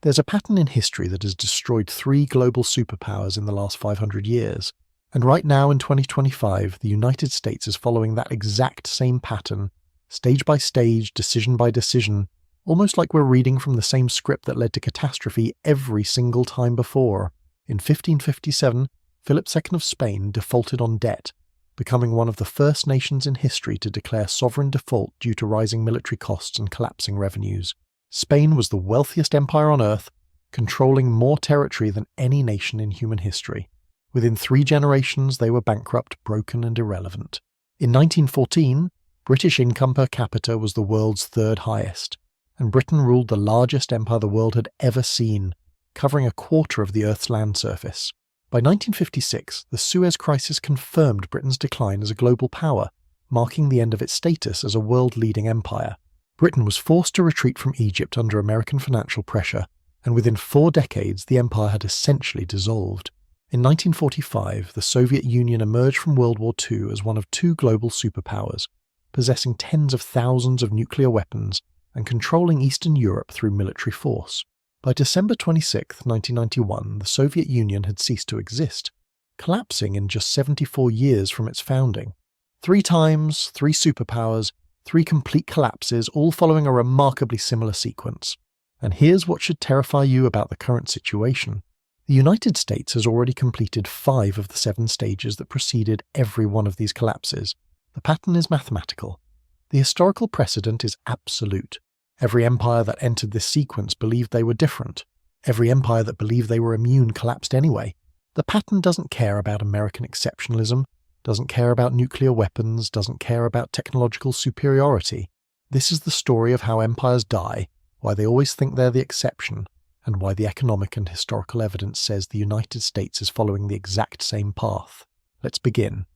There's a pattern in history that has destroyed 3 global superpowers in the last 500 years, and right now in 2025, the United States is following that exact same pattern, stage by stage, decision by decision, almost like we're reading from the same script that led to catastrophe every single time before. In 1557, Philip II of Spain defaulted on debt, becoming one of the first nations in history to declare sovereign default due to rising military costs and collapsing revenues. Spain was the wealthiest empire on earth, controlling more territory than any nation in human history. Within 3 generations, they were bankrupt, broken, and irrelevant. In 1914, British income per capita was the world's 3rd highest, and Britain ruled the largest empire the world had ever seen, covering a quarter of the Earth's land surface. By 1956, the Suez Crisis confirmed Britain's decline as a global power, marking the end of its status as a world-leading empire. Britain was forced to retreat from Egypt under American financial pressure, and within 4 decades the empire had essentially dissolved. In 1945, the Soviet Union emerged from World War II as one of 2 global superpowers, possessing tens of thousands of nuclear weapons and controlling Eastern Europe through military force. By December 26, 1991, the Soviet Union had ceased to exist, collapsing in just 74 years from its founding. 3 times, 3 superpowers, 3 complete collapses, all following a remarkably similar sequence. And here's what should terrify you about the current situation. The United States has already completed 5 of the 7 stages that preceded every one of these collapses. The pattern is mathematical. The historical precedent is absolute. Every empire that entered this sequence believed they were different. Every empire that believed they were immune collapsed anyway. The pattern doesn't care about American exceptionalism, doesn't care about nuclear weapons, doesn't care about technological superiority. This is the story of how empires die, why they always think they're the exception, and why the economic and historical evidence says the United States is following the exact same path. Let's begin.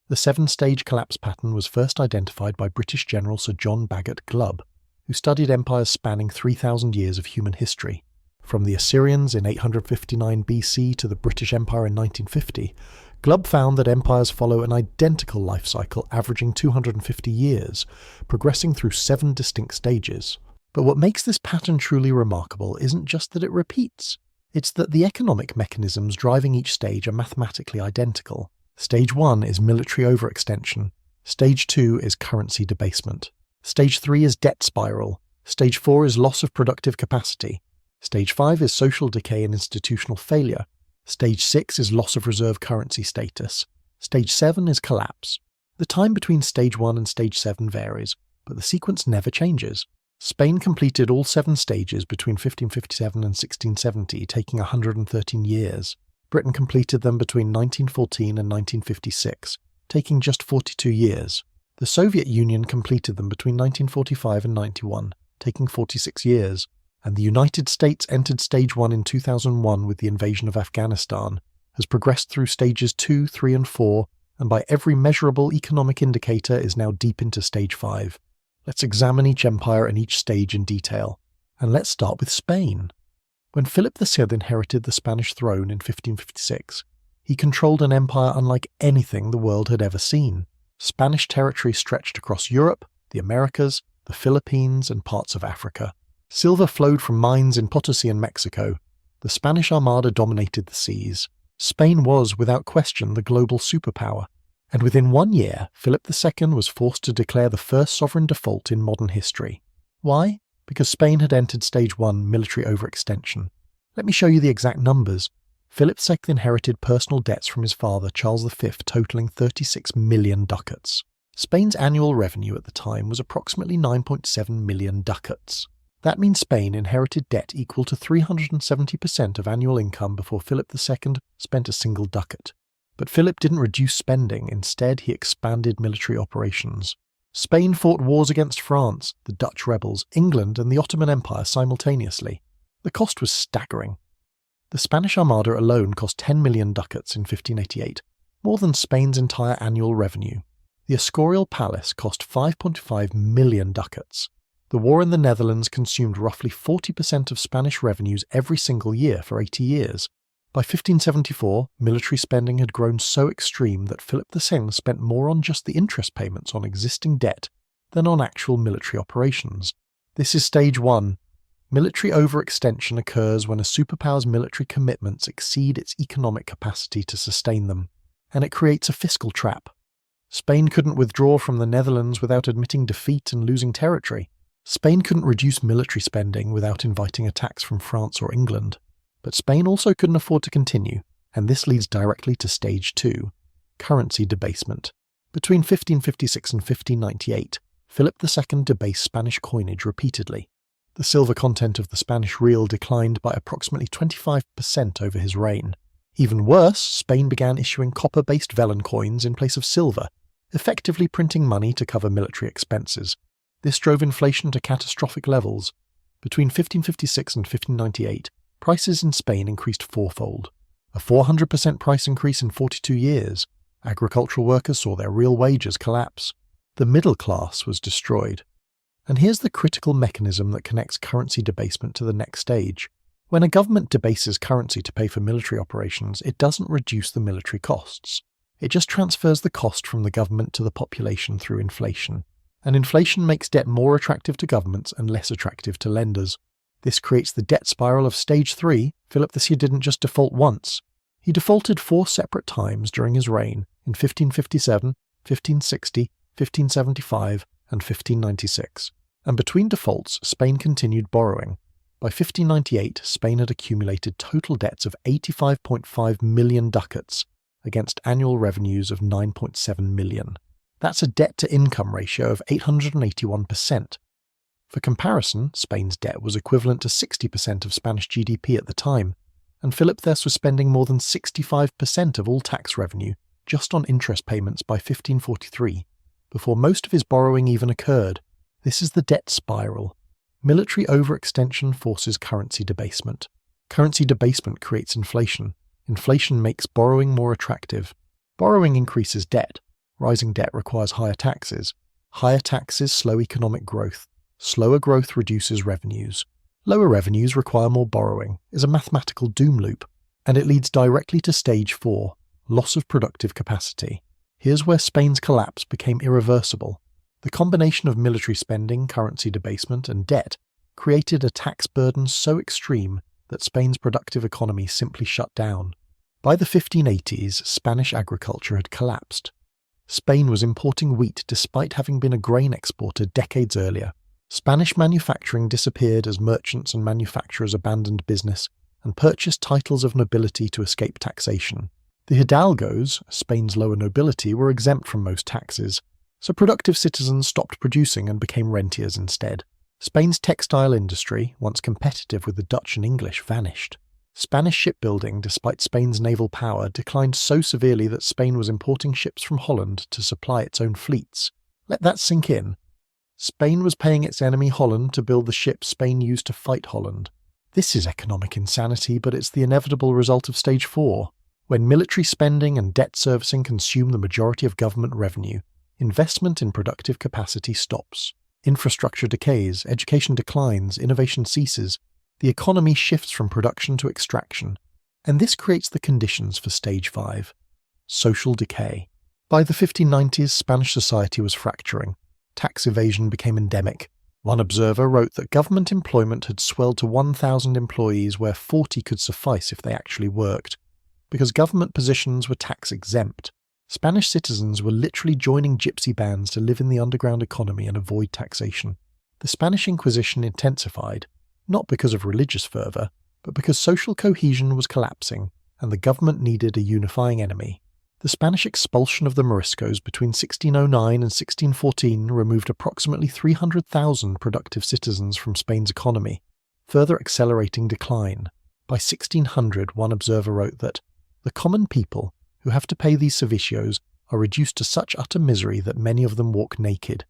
The 7-stage collapse pattern was first identified by British General Sir John Bagot Glubb, who studied empires spanning 3,000 years of human history. From the Assyrians in 859 BC to the British Empire in 1950, Glubb found that empires follow an identical life cycle averaging 250 years, progressing through 7 distinct stages. But what makes this pattern truly remarkable isn't just that it repeats, it's that the economic mechanisms driving each stage are mathematically identical. Stage 1 is military overextension, Stage 2 is currency debasement. Stage 3 is debt spiral. Stage 4 is loss of productive capacity. Stage 5 is social decay and institutional failure. Stage 6 is loss of reserve currency status. Stage 7 is collapse. The time between Stage 1 and Stage 7 varies, but the sequence never changes. Spain completed all 7 stages between 1557 and 1670, taking 113 years. Britain completed them between 1914 and 1956, taking just 42 years. The Soviet Union completed them between 1945 and 91, taking 46 years, and the United States entered Stage 1 in 2001 with the invasion of Afghanistan, has progressed through Stages 2, 3 and 4, and by every measurable economic indicator is now deep into Stage 5. Let's examine each empire and each stage in detail, and let's start with Spain. When Philip II inherited the Spanish throne in 1556, he controlled an empire unlike anything the world had ever seen. Spanish territory stretched across Europe, the Americas, the Philippines, and parts of Africa. Silver flowed from mines in Potosi and Mexico. The Spanish Armada dominated the seas. Spain was, without question, the global superpower. And within 1 year, Philip II was forced to declare the first sovereign default in modern history. Why? Because Spain had entered Stage 1, military overextension. Let me show you the exact numbers. Philip II inherited personal debts from his father, Charles V, totaling 36 million ducats. Spain's annual revenue at the time was approximately 9.7 million ducats. That means Spain inherited debt equal to 370% of annual income before Philip II spent a single ducat. But Philip didn't reduce spending, instead he expanded military operations. Spain fought wars against France, the Dutch rebels, England and the Ottoman Empire simultaneously. The cost was staggering. The Spanish Armada alone cost 10 million ducats in 1588, more than Spain's entire annual revenue. The Escorial Palace cost 5.5 million ducats. The war in the Netherlands consumed roughly 40% of Spanish revenues every single year for 80 years. By 1574, military spending had grown so extreme that Philip II spent more on just the interest payments on existing debt than on actual military operations. This is Stage 1, Military overextension occurs when a superpower's military commitments exceed its economic capacity to sustain them, and it creates a fiscal trap. Spain couldn't withdraw from the Netherlands without admitting defeat and losing territory. Spain couldn't reduce military spending without inviting attacks from France or England. But Spain also couldn't afford to continue, and this leads directly to stage 2, currency debasement. Between 1556 and 1598, Philip II debased Spanish coinage repeatedly. The silver content of the Spanish real declined by approximately 25% over his reign. Even worse, Spain began issuing copper-based vellon coins in place of silver, effectively printing money to cover military expenses. This drove inflation to catastrophic levels. Between 1556 and 1598, prices in Spain increased fourfold. A 400% price increase in 42 years. Agricultural workers saw their real wages collapse. The middle class was destroyed. And here's the critical mechanism that connects currency debasement to the next stage. When a government debases currency to pay for military operations, it doesn't reduce the military costs. It just transfers the cost from the government to the population through inflation. And inflation makes debt more attractive to governments and less attractive to lenders. This creates the debt spiral of stage 3. Philip II didn't just default once. He defaulted 4 separate times during his reign in 1557, 1560, 1575, and 1596. And between defaults, Spain continued borrowing. By 1598, Spain had accumulated total debts of 85.5 million ducats against annual revenues of 9.7 million. That's a debt-to-income ratio of 881%. For comparison, Spain's debt was equivalent to 60% of Spanish GDP at the time, and Philip thus was spending more than 65% of all tax revenue just on interest payments by 1543, before most of his borrowing even occurred. This is the debt spiral. Military overextension forces currency debasement. Currency debasement creates inflation. Inflation makes borrowing more attractive. Borrowing increases debt. Rising debt requires higher taxes. Higher taxes slow economic growth. Slower growth reduces revenues. Lower revenues require more borrowing, is a mathematical doom loop, and it leads directly to stage 4, loss of productive capacity. Here's where Spain's collapse became irreversible. The combination of military spending, currency debasement, and debt created a tax burden so extreme that Spain's productive economy simply shut down. By the 1580s, Spanish agriculture had collapsed. Spain was importing wheat despite having been a grain exporter decades earlier. Spanish manufacturing disappeared as merchants and manufacturers abandoned business and purchased titles of nobility to escape taxation. The hidalgos, Spain's lower nobility, were exempt from most taxes, so productive citizens stopped producing and became rentiers instead. Spain's textile industry, once competitive with the Dutch and English, vanished. Spanish shipbuilding, despite Spain's naval power, declined so severely that Spain was importing ships from Holland to supply its own fleets. Let that sink in. Spain was paying its enemy Holland to build the ships Spain used to fight Holland. This is economic insanity, but it's the inevitable result of stage 4. When military spending and debt servicing consume the majority of government revenue, investment in productive capacity stops. Infrastructure decays, education declines, innovation ceases. The economy shifts from production to extraction, and this creates the conditions for stage 5, social decay. By the 1590s, Spanish society was fracturing. Tax evasion became endemic. One observer wrote that government employment had swelled to 1,000 employees where 40 could suffice if they actually worked, because government positions were tax-exempt. Spanish citizens were literally joining gypsy bands to live in the underground economy and avoid taxation. The Spanish Inquisition intensified, not because of religious fervour, but because social cohesion was collapsing and the government needed a unifying enemy. The Spanish expulsion of the Moriscos between 1609 and 1614 removed approximately 300,000 productive citizens from Spain's economy, further accelerating decline. By 1600, one observer wrote that the common people who have to pay these servicios are reduced to such utter misery that many of them walk naked.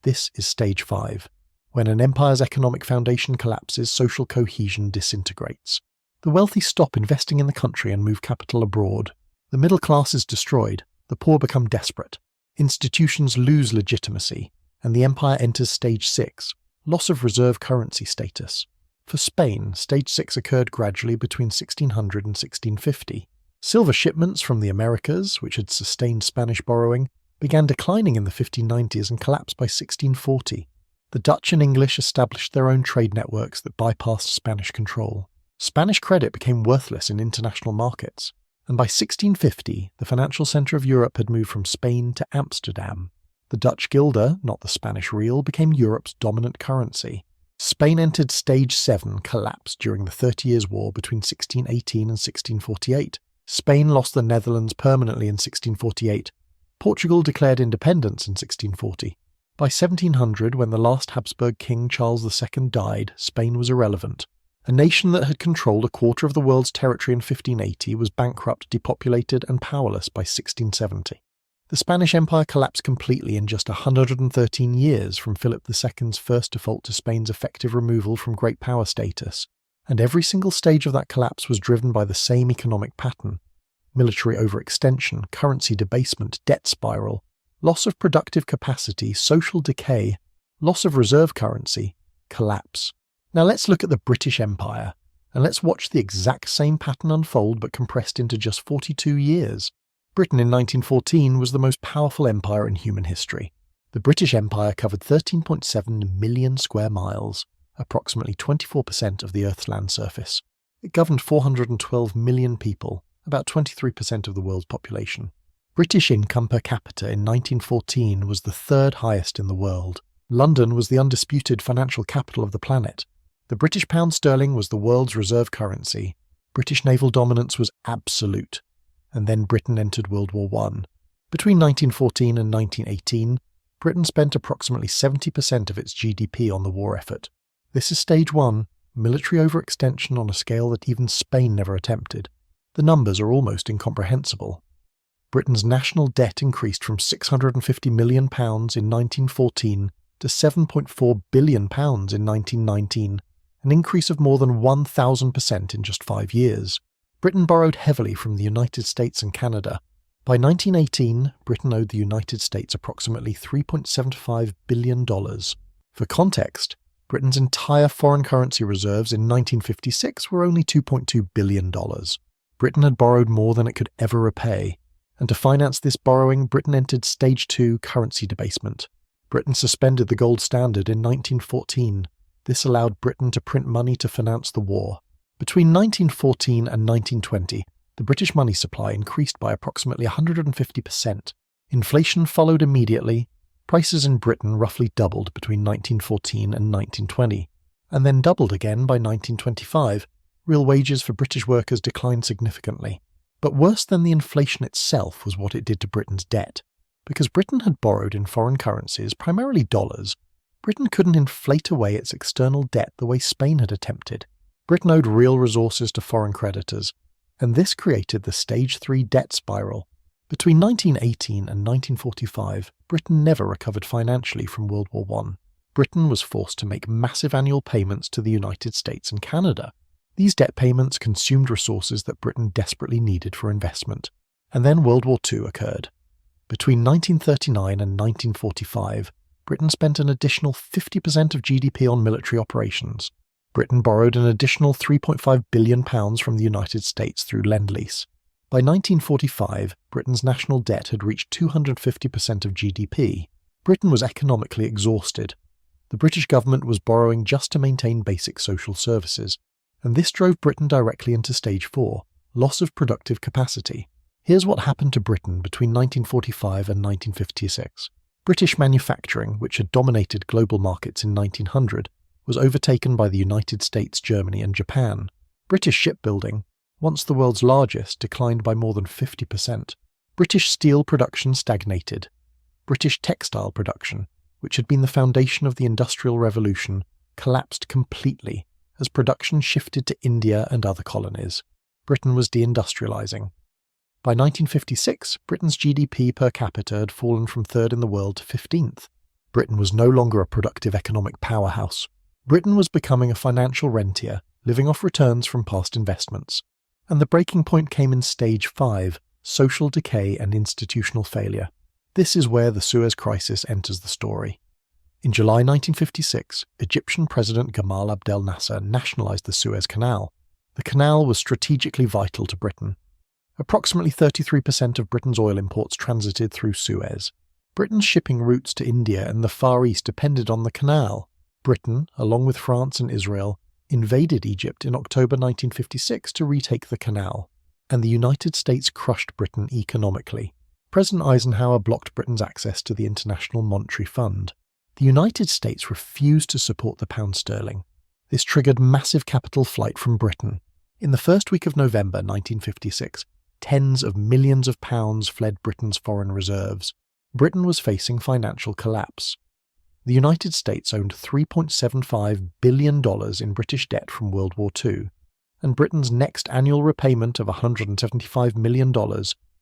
This is stage 5. When an empire's economic foundation collapses, social cohesion disintegrates. The wealthy stop investing in the country and move capital abroad. The middle class is destroyed, the poor become desperate. Institutions lose legitimacy, and the empire enters stage 6, loss of reserve currency status. For Spain, stage 6 occurred gradually between 1600 and 1650. Silver shipments from the Americas, which had sustained Spanish borrowing, began declining in the 1590s and collapsed by 1640. The Dutch and English established their own trade networks that bypassed Spanish control. Spanish credit became worthless in international markets, and by 1650, the financial centre of Europe had moved from Spain to Amsterdam. The Dutch guilder, not the Spanish real, became Europe's dominant currency. Spain entered Stage 7 collapse during the 30 Years' War between 1618 and 1648. Spain lost the Netherlands permanently in 1648. Portugal declared independence in 1640. By 1700, when the last Habsburg king Charles II died, Spain was irrelevant. A nation that had controlled a quarter of the world's territory in 1580 was bankrupt, depopulated, and powerless by 1670. The Spanish Empire collapsed completely in just 113 years from Philip II's first default to Spain's effective removal from great power status, and every single stage of that collapse was driven by the same economic pattern: military overextension, currency debasement, debt spiral, loss of productive capacity, social decay, loss of reserve currency, collapse. Now let's look at the British Empire, and let's watch the exact same pattern unfold but compressed into just 42 years. Britain in 1914 was the most powerful empire in human history. The British Empire covered 13.7 million square miles, approximately 24% of the Earth's land surface. It governed 412 million people, about 23% of the world's population. British income per capita in 1914 was the third highest in the world. London was the undisputed financial capital of the planet. The British pound sterling was the world's reserve currency. British naval dominance was absolute. And then Britain entered World War I. Between 1914 and 1918, Britain spent approximately 70% of its GDP on the war effort. This is Stage 1, military overextension on a scale that even Spain never attempted. The numbers are almost incomprehensible. Britain's national debt increased from £650 million in 1914 to £7.4 billion in 1919, an increase of more than 1,000% in just 5 years. Britain borrowed heavily from the United States and Canada. By 1918, Britain owed the United States approximately $3.75 billion. For context, Britain's entire foreign currency reserves in 1956 were only $2.2 billion. Britain had borrowed more than it could ever repay, and to finance this borrowing, Britain entered Stage 2 currency debasement. Britain suspended the gold standard in 1914. This allowed Britain to print money to finance the war. Between 1914 and 1920, the British money supply increased by approximately 150%. Inflation followed immediately. Prices in Britain roughly doubled between 1914 and 1920, and then doubled again by 1925. Real wages for British workers declined significantly. But worse than the inflation itself was what it did to Britain's debt. Because Britain had borrowed in foreign currencies, primarily dollars, Britain couldn't inflate away its external debt the way Spain had attempted. Britain owed real resources to foreign creditors, and this created the Stage 3 debt spiral. Between 1918 and 1945, Britain never recovered financially from World War I. Britain was forced to make massive annual payments to the United States and Canada. These debt payments consumed resources that Britain desperately needed for investment. And then World War II occurred. Between 1939 and 1945, Britain spent an additional 50% of GDP on military operations. Britain borrowed an additional £3.5 billion from the United States through Lend-Lease. By 1945, Britain's national debt had reached 250% of GDP. Britain was economically exhausted. The British government was borrowing just to maintain basic social services, and this drove Britain directly into Stage 4, loss of productive capacity. Here's what happened to Britain between 1945 and 1956. British manufacturing, which had dominated global markets in 1900, was overtaken by the United States, Germany, and Japan. British shipbuilding, once the world's largest, declined by more than 50%. British steel production stagnated. British textile production, which had been the foundation of the Industrial Revolution, collapsed completely as production shifted to India and other colonies. Britain was deindustrializing. By 1956, Britain's GDP per capita had fallen from third in the world to 15th. Britain was no longer a productive economic powerhouse. Britain was becoming a financial rentier, living off returns from past investments. And the breaking point came in Stage 5, social decay and institutional failure. This is where the Suez Crisis enters the story. In July 1956, Egyptian President Gamal Abdel Nasser nationalized the Suez Canal. The canal was strategically vital to Britain. Approximately 33% of Britain's oil imports transited through Suez. Britain's shipping routes to India and the Far East depended on the canal. Britain, along with France and Israel, invaded Egypt in October 1956 to retake the canal, and the United States crushed Britain economically. President Eisenhower blocked Britain's access to the International Monetary Fund. The United States refused to support the pound sterling. This triggered massive capital flight from Britain. In the first week of November 1956, tens of millions of pounds fled Britain's foreign reserves. Britain was facing financial collapse. The United States owned $3.75 billion in British debt from World War II, and Britain's next annual repayment of $175 million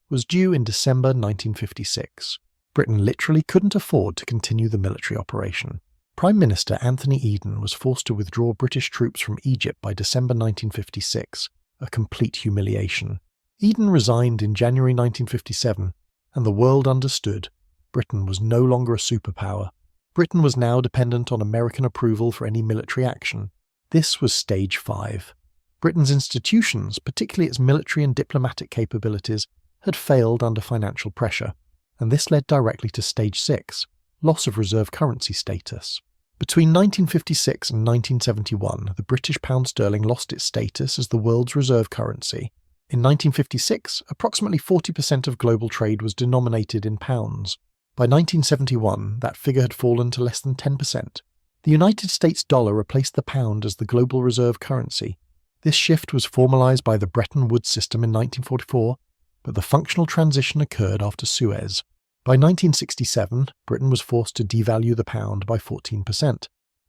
was due in December 1956. Britain literally couldn't afford to continue the military operation. Prime Minister Anthony Eden was forced to withdraw British troops from Egypt by December 1956, a complete humiliation. Eden resigned in January 1957, and the world understood Britain was no longer a superpower. Britain was now dependent on American approval for any military action. This was Stage 5. Britain's institutions, particularly its military and diplomatic capabilities, had failed under financial pressure, and this led directly to Stage 6, loss of reserve currency status. Between 1956 and 1971, the British pound sterling lost its status as the world's reserve currency. In 1956, approximately 40% of global trade was denominated in pounds. By 1971, that figure had fallen to less than 10%. The United States dollar replaced the pound as the global reserve currency. This shift was formalized by the Bretton Woods system in 1944, but the functional transition occurred after Suez. By 1967, Britain was forced to devalue the pound by 14%.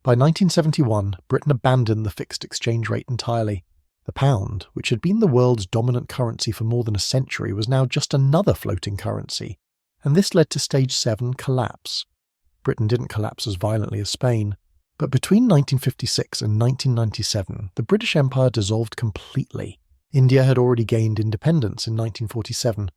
By 1971, Britain abandoned the fixed exchange rate entirely. The pound, which had been the world's dominant currency for more than a century, was now just another floating currency, and this led to Stage 7 collapse. Britain didn't collapse as violently as Spain, but between 1956 and 1997, the British Empire dissolved completely. India had already gained independence in 1947,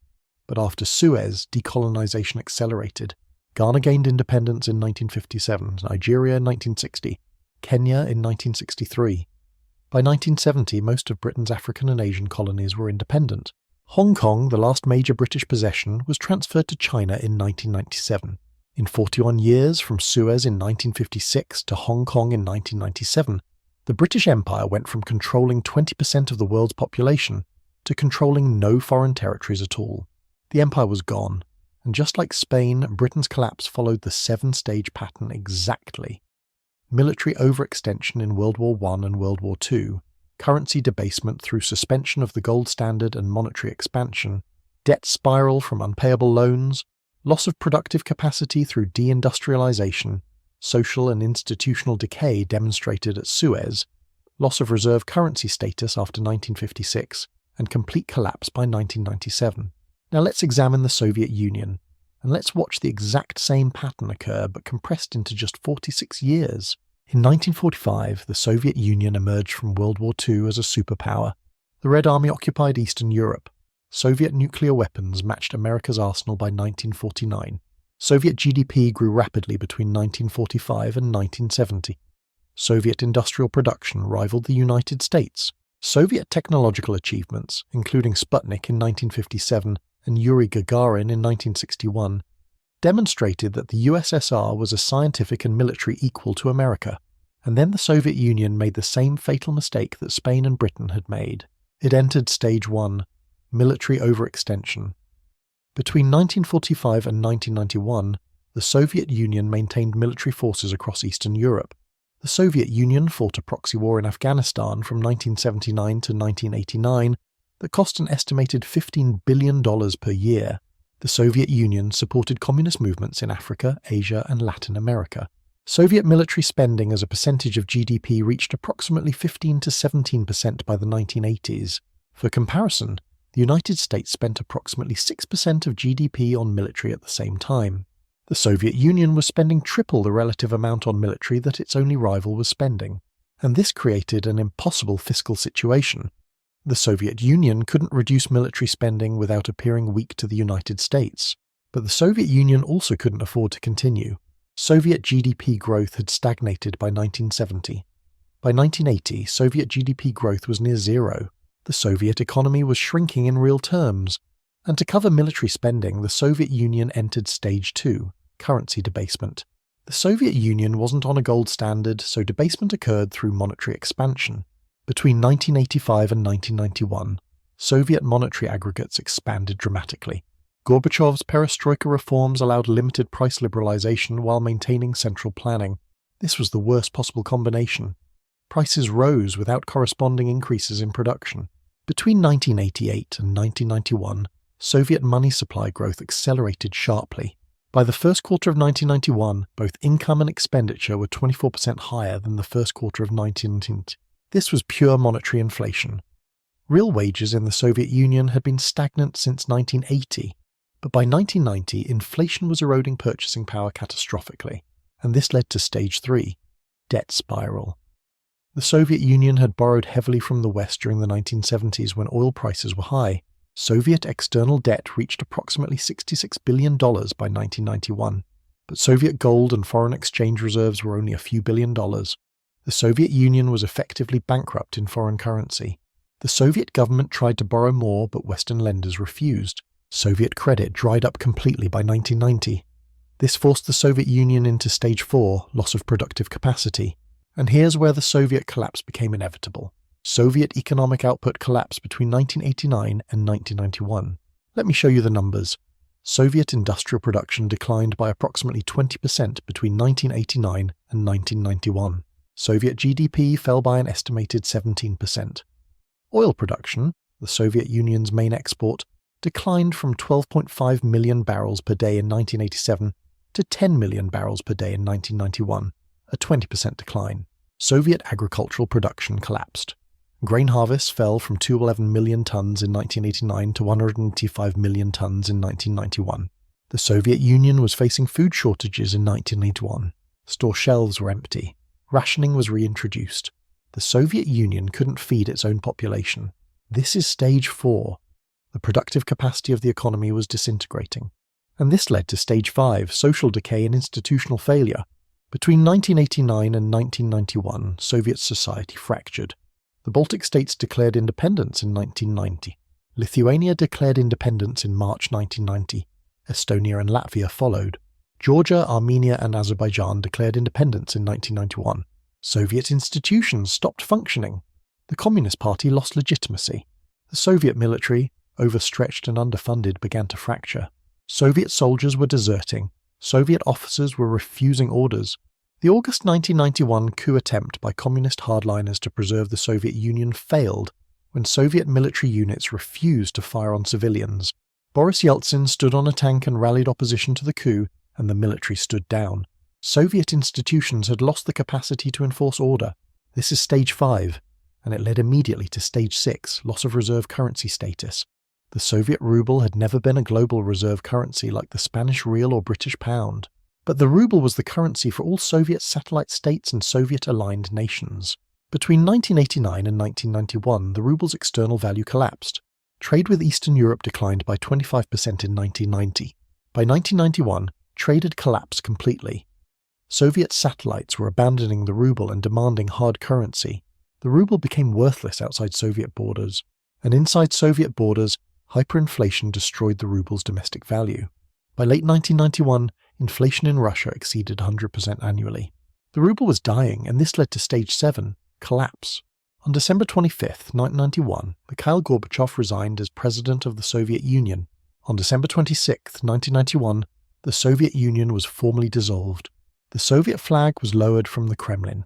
but after Suez, decolonization accelerated. Ghana gained independence in 1957, Nigeria in 1960, Kenya in 1963. By 1970, most of Britain's African and Asian colonies were independent. Hong Kong, the last major British possession, was transferred to China in 1997. In 41 years, from Suez in 1956 to Hong Kong in 1997, the British Empire went from controlling 20% of the world's population to controlling no foreign territories at all. The empire was gone, and just like Spain, Britain's collapse followed the 7-stage pattern exactly. Military overextension in World War I and World War II, currency debasement through suspension of the gold standard and monetary expansion, debt spiral from unpayable loans, loss of productive capacity through deindustrialization, social and institutional decay demonstrated at Suez, loss of reserve currency status after 1956, and complete collapse by 1997. Now let's examine the Soviet Union, and let's watch the exact same pattern occur but compressed into just 46 years. In 1945, the Soviet Union emerged from World War II as a superpower. The Red Army occupied Eastern Europe. Soviet nuclear weapons matched America's arsenal by 1949. Soviet GDP grew rapidly between 1945 and 1970. Soviet industrial production rivaled the United States. Soviet technological achievements, including Sputnik in 1957 and Yuri Gagarin in 1961, demonstrated that the USSR was a scientific and military equal to America, and then the Soviet Union made the same fatal mistake that Spain and Britain had made. It entered Stage 1, military overextension. Between 1945 and 1991, the Soviet Union maintained military forces across Eastern Europe. The Soviet Union fought a proxy war in Afghanistan from 1979 to 1989 that cost an estimated $15 billion per year. The Soviet Union supported communist movements in Africa, Asia, and Latin America. Soviet military spending as a percentage of GDP reached approximately 15 to 17% by the 1980s. For comparison, the United States spent approximately 6% of GDP on military at the same time. The Soviet Union was spending triple the relative amount on military that its only rival was spending, and this created an impossible fiscal situation. The Soviet Union couldn't reduce military spending without appearing weak to the United States, but the Soviet Union also couldn't afford to continue. Soviet GDP growth had stagnated by 1970. By 1980, Soviet GDP growth was near zero. The Soviet economy was shrinking in real terms, and to cover military spending, the Soviet Union entered Stage 2, currency debasement. The Soviet Union wasn't on a gold standard, so debasement occurred through monetary expansion. Between 1985 and 1991, Soviet monetary aggregates expanded dramatically. Gorbachev's perestroika reforms allowed limited price liberalization while maintaining central planning. This was the worst possible combination. Prices rose without corresponding increases in production. Between 1988 and 1991, Soviet money supply growth accelerated sharply. By the first quarter of 1991, both income and expenditure were 24% higher than the first quarter of 1990. This was pure monetary inflation. Real wages in the Soviet Union had been stagnant since 1980, but by 1990, inflation was eroding purchasing power catastrophically, and this led to Stage 3, debt spiral. The Soviet Union had borrowed heavily from the West during the 1970s when oil prices were high. Soviet external debt reached approximately $66 billion by 1991, but Soviet gold and foreign exchange reserves were only a few $billion. The Soviet Union was effectively bankrupt in foreign currency. The Soviet government tried to borrow more, but Western lenders refused. Soviet credit dried up completely by 1990. This forced the Soviet Union into Stage 4, loss of productive capacity. And here's where the Soviet collapse became inevitable. Soviet economic output collapsed between 1989 and 1991. Let me show you the numbers. Soviet industrial production declined by approximately 20% between 1989 and 1991. Soviet GDP fell by an estimated 17%. Oil production, the Soviet Union's main export, declined from 12.5 million barrels per day in 1987 to 10 million barrels per day in 1991, a 20% decline. Soviet agricultural production collapsed. Grain harvests fell from 211 million tons in 1989 to 185 million tons in 1991. The Soviet Union was facing food shortages in 1981. Store shelves were empty. Rationing was reintroduced. The Soviet Union couldn't feed its own population. This is Stage 4. The productive capacity of the economy was disintegrating. And this led to Stage 5, social decay and institutional failure. Between 1989 and 1991, Soviet society fractured. The Baltic states declared independence in 1990. Lithuania declared independence in March 1990. Estonia and Latvia followed. Georgia, Armenia, and Azerbaijan declared independence in 1991. Soviet institutions stopped functioning. The Communist Party lost legitimacy. The Soviet military, overstretched and underfunded, began to fracture. Soviet soldiers were deserting. Soviet officers were refusing orders. The August 1991 coup attempt by communist hardliners to preserve the Soviet Union failed when Soviet military units refused to fire on civilians. Boris Yeltsin stood on a tank and rallied opposition to the coup, and the military stood down. Soviet institutions had lost the capacity to enforce order. This is Stage 5, and it led immediately to Stage 6, loss of reserve currency status. The Soviet ruble had never been a global reserve currency like the Spanish real or British pound. But the ruble was the currency for all Soviet satellite states and Soviet-aligned nations. Between 1989 and 1991, the ruble's external value collapsed. Trade with Eastern Europe declined by 25% in 1990. By 1991, trade had collapsed completely. Soviet satellites were abandoning the ruble and demanding hard currency. The ruble became worthless outside Soviet borders. And inside Soviet borders, hyperinflation destroyed the ruble's domestic value. By late 1991, inflation in Russia exceeded 100% annually. The ruble was dying, and this led to Stage 7, collapse. On December 25, 1991, Mikhail Gorbachev resigned as President of the Soviet Union. On December 26, 1991, the Soviet Union was formally dissolved. The Soviet flag was lowered from the Kremlin.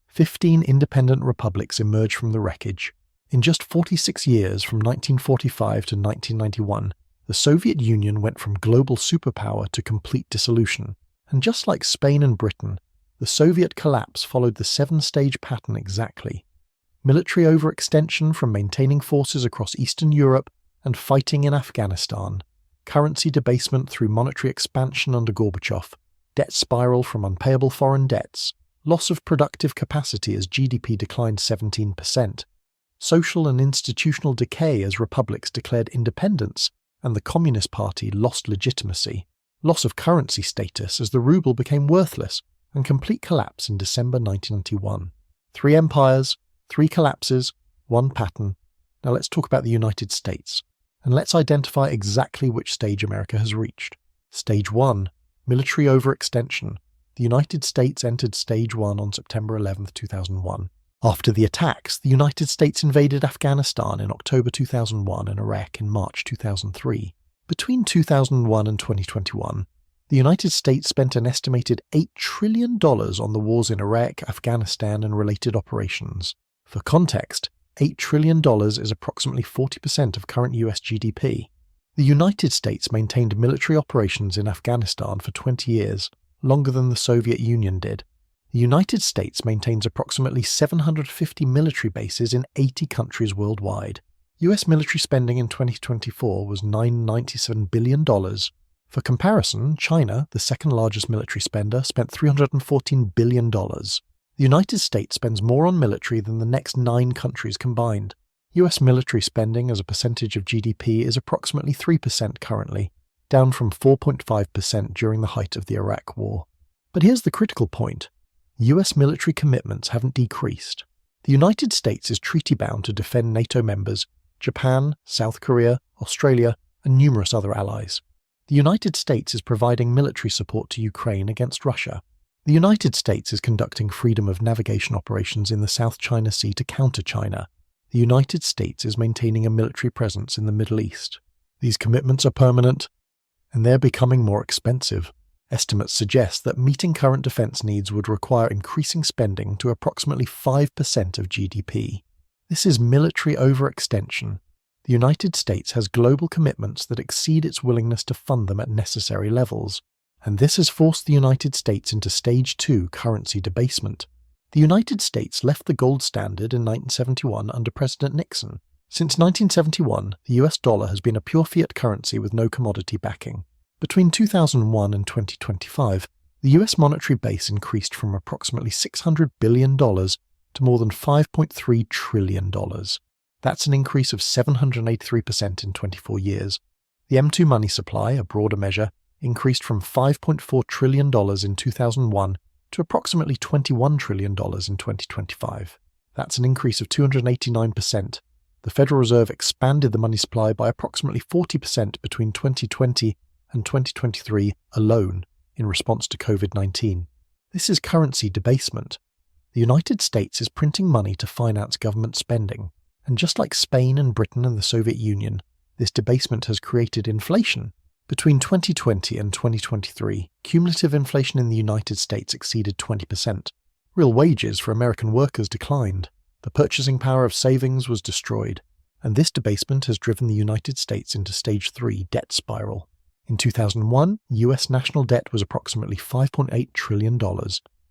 15 independent republics emerged from the wreckage. In just 46 years, from 1945 to 1991, the Soviet Union went from global superpower to complete dissolution. And just like Spain and Britain, the Soviet collapse followed the 7-stage pattern exactly. Military overextension from maintaining forces across Eastern Europe and fighting in Afghanistan, currency debasement through monetary expansion under Gorbachev, debt spiral from unpayable foreign debts, loss of productive capacity as GDP declined 17%, social and institutional decay as republics declared independence and the Communist Party lost legitimacy, loss of currency status as the ruble became worthless, and complete collapse in December 1991. 3 empires, 3 collapses, 1 pattern. Now let's talk about the United States, and let's identify exactly which stage America has reached. Stage 1, Military overextension. The United States entered Stage 1 on September 11, 2001. After the attacks, the United States invaded Afghanistan in October 2001 and Iraq in March 2003. Between 2001 and 2021, the United States spent an estimated $8 trillion on the wars in Iraq, Afghanistan, and related operations. For context, $8 trillion is approximately 40% of current US GDP. The United States maintained military operations in Afghanistan for 20 years, longer than the Soviet Union did. The United States maintains approximately 750 military bases in 80 countries worldwide. US military spending in 2024 was $997 billion. For comparison, China, the second largest military spender, spent $314 billion. The United States spends more on military than the next 9 countries combined. US military spending as a percentage of GDP is approximately 3% currently, down from 4.5% during the height of the Iraq War. But here's the critical point. US military commitments haven't decreased. The United States is treaty-bound to defend NATO members, Japan, South Korea, Australia, and numerous other allies. The United States is providing military support to Ukraine against Russia. The United States is conducting freedom of navigation operations in the South China Sea to counter China. The United States is maintaining a military presence in the Middle East. These commitments are permanent, and they're becoming more expensive. Estimates suggest that meeting current defense needs would require increasing spending to approximately 5% of GDP. This is military overextension. The United States has global commitments that exceed its willingness to fund them at necessary levels, and this has forced the United States into Stage 2 currency debasement. The United States left the gold standard in 1971 under President Nixon. Since 1971, the US dollar has been a pure fiat currency with no commodity backing. Between 2001 and 2025, the US monetary base increased from approximately $600 billion to more than $5.3 trillion. That's an increase of 783% in 24 years. The M2 money supply, a broader measure, increased from $5.4 trillion in 2001 to approximately $21 trillion in 2025. That's an increase of 289%. The Federal Reserve expanded the money supply by approximately 40% between 2020 and 2023 alone in response to COVID-19. This is currency debasement. The United States is printing money to finance government spending. And just like Spain and Britain and the Soviet Union, this debasement has created inflation. Between 2020 and 2023, cumulative inflation in the United States exceeded 20%. Real wages for American workers declined. The purchasing power of savings was destroyed. And this debasement has driven the United States into Stage 3 debt spiral. In 2001, US national debt was approximately $5.8 trillion,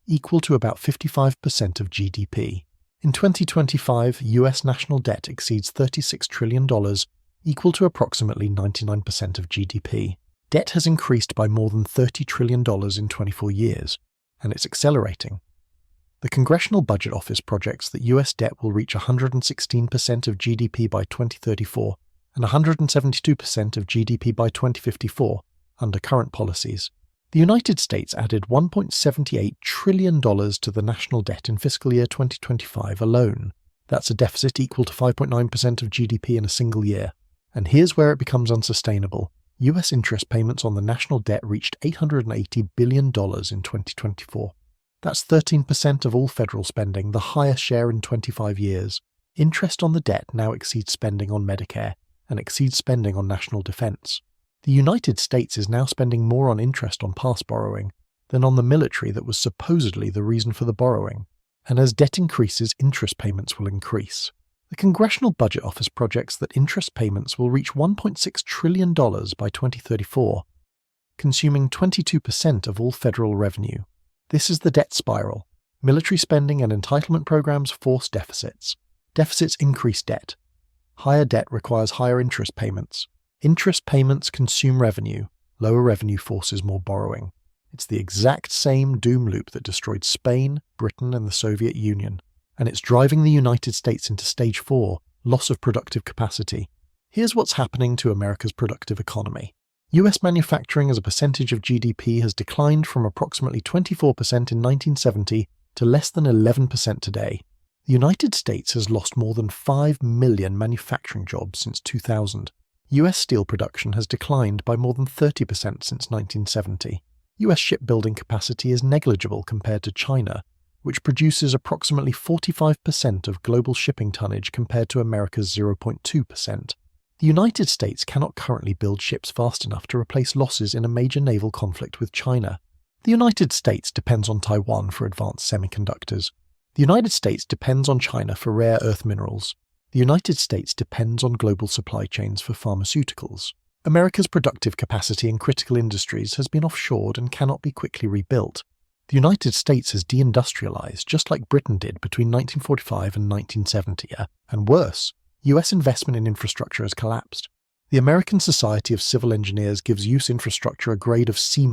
equal to about 55% of GDP. In 2025, US national debt exceeds $36 trillion, equal to approximately 99% of GDP. Debt has increased by more than $30 trillion in 24 years, and it's accelerating. The Congressional Budget Office projects that US debt will reach 116% of GDP by 2034 and 172% of GDP by 2054 under current policies. The United States added $1.78 trillion to the national debt in fiscal year 2025 alone. That's a deficit equal to 5.9% of GDP in a single year. And here's where it becomes unsustainable. US interest payments on the national debt reached $880 billion in 2024. That's 13% of all federal spending, the highest share in 25 years. Interest on the debt now exceeds spending on Medicare and exceeds spending on national defense. The United States is now spending more on interest on past borrowing than on the military that was supposedly the reason for the borrowing. And as debt increases, interest payments will increase. The Congressional Budget Office projects that interest payments will reach $1.6 trillion by 2034, consuming 22% of all federal revenue. This is the debt spiral. Military spending and entitlement programs force deficits. Deficits increase debt. Higher debt requires higher interest payments. Interest payments consume revenue. Lower revenue forces more borrowing. It's the exact same doom loop that destroyed Spain, Britain, and the Soviet Union. And it's driving the United States into Stage 4, loss of productive capacity. Here's what's happening to America's productive economy. US manufacturing as a percentage of GDP has declined from approximately 24% in 1970 to less than 11% today. The United States has lost more than 5 million manufacturing jobs since 2000. US steel production has declined by more than 30% since 1970. US shipbuilding capacity is negligible compared to China, which produces approximately 45% of global shipping tonnage compared to America's 0.2%. The United States cannot currently build ships fast enough to replace losses in a major naval conflict with China. The United States depends on Taiwan for advanced semiconductors. The United States depends on China for rare earth minerals. The United States depends on global supply chains for pharmaceuticals. America's productive capacity in critical industries has been offshored and cannot be quickly rebuilt. The United States has deindustrialized just like Britain did between 1945 and 1970, and worse, US investment in infrastructure has collapsed. The American Society of Civil Engineers gives US infrastructure a grade of C-.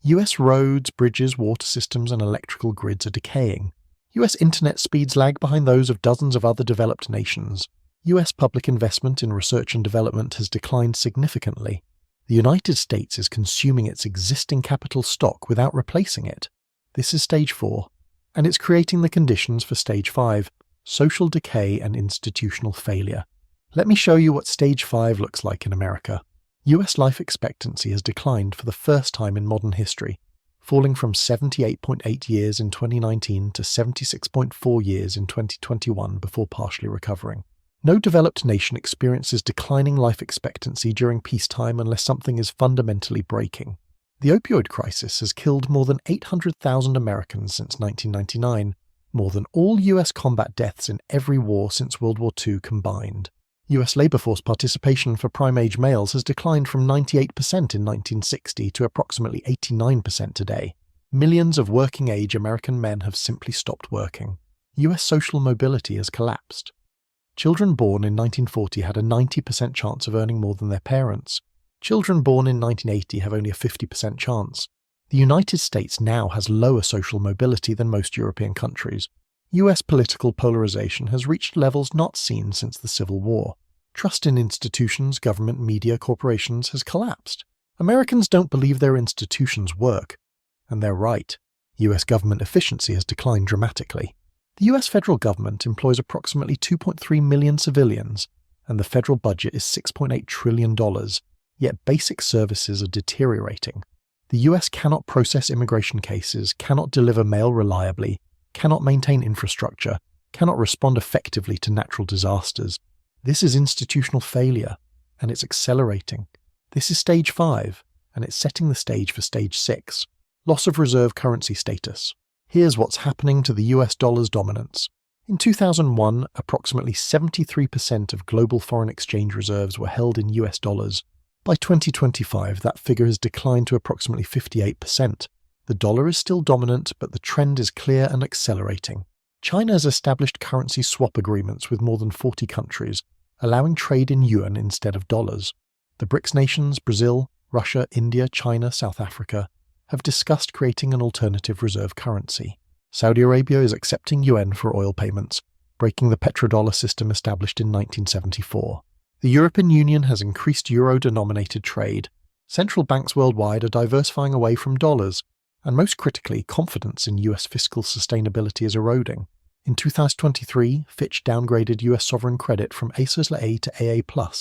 US roads, bridges, water systems, and electrical grids are decaying. US internet speeds lag behind those of dozens of other developed nations. US public investment in research and development has declined significantly. The United States is consuming its existing capital stock without replacing it. This is stage 4, and it's creating the conditions for stage 5, social decay and institutional failure. Let me show you what stage 5 looks like in America. US life expectancy has declined for the first time in modern history, falling from 78.8 years in 2019 to 76.4 years in 2021 before partially recovering. No developed nation experiences declining life expectancy during peacetime unless something is fundamentally breaking. The opioid crisis has killed more than 800,000 Americans since 1999, more than all US combat deaths in every war since World War II combined. US labor force participation for prime-age males has declined from 98% in 1960 to approximately 89% today. Millions of working-age American men have simply stopped working. US social mobility has collapsed. Children born in 1940 had a 90% chance of earning more than their parents. Children born in 1980 have only a 50% chance. The United States now has lower social mobility than most European countries. US political polarization has reached levels not seen since the Civil War. Trust in institutions, government, media, corporations has collapsed. Americans don't believe their institutions work. And they're right. US government efficiency has declined dramatically. The US federal government employs approximately 2.3 million civilians, and the federal budget is $6.8 trillion, yet basic services are deteriorating. The US cannot process immigration cases, cannot deliver mail reliably, cannot maintain infrastructure, cannot respond effectively to natural disasters. This is institutional failure, and it's accelerating. This is stage 5, and it's setting the stage for stage 6, loss of reserve currency status. Here's what's happening to the US dollar's dominance. In 2001, approximately 73% of global foreign exchange reserves were held in US dollars. By 2025, that figure has declined to approximately 58%. The dollar is still dominant, but the trend is clear and accelerating. China has established currency swap agreements with more than 40 countries, allowing trade in yuan instead of dollars. The BRICS nations, Brazil, Russia, India, China, South Africa, have discussed creating an alternative reserve currency. Saudi Arabia is accepting yuan for oil payments, breaking the petrodollar system established in 1974. The European Union has increased euro-denominated trade. Central banks worldwide are diversifying away from dollars, and most critically, confidence in US fiscal sustainability is eroding. In 2023, Fitch downgraded US sovereign credit from A to AA+,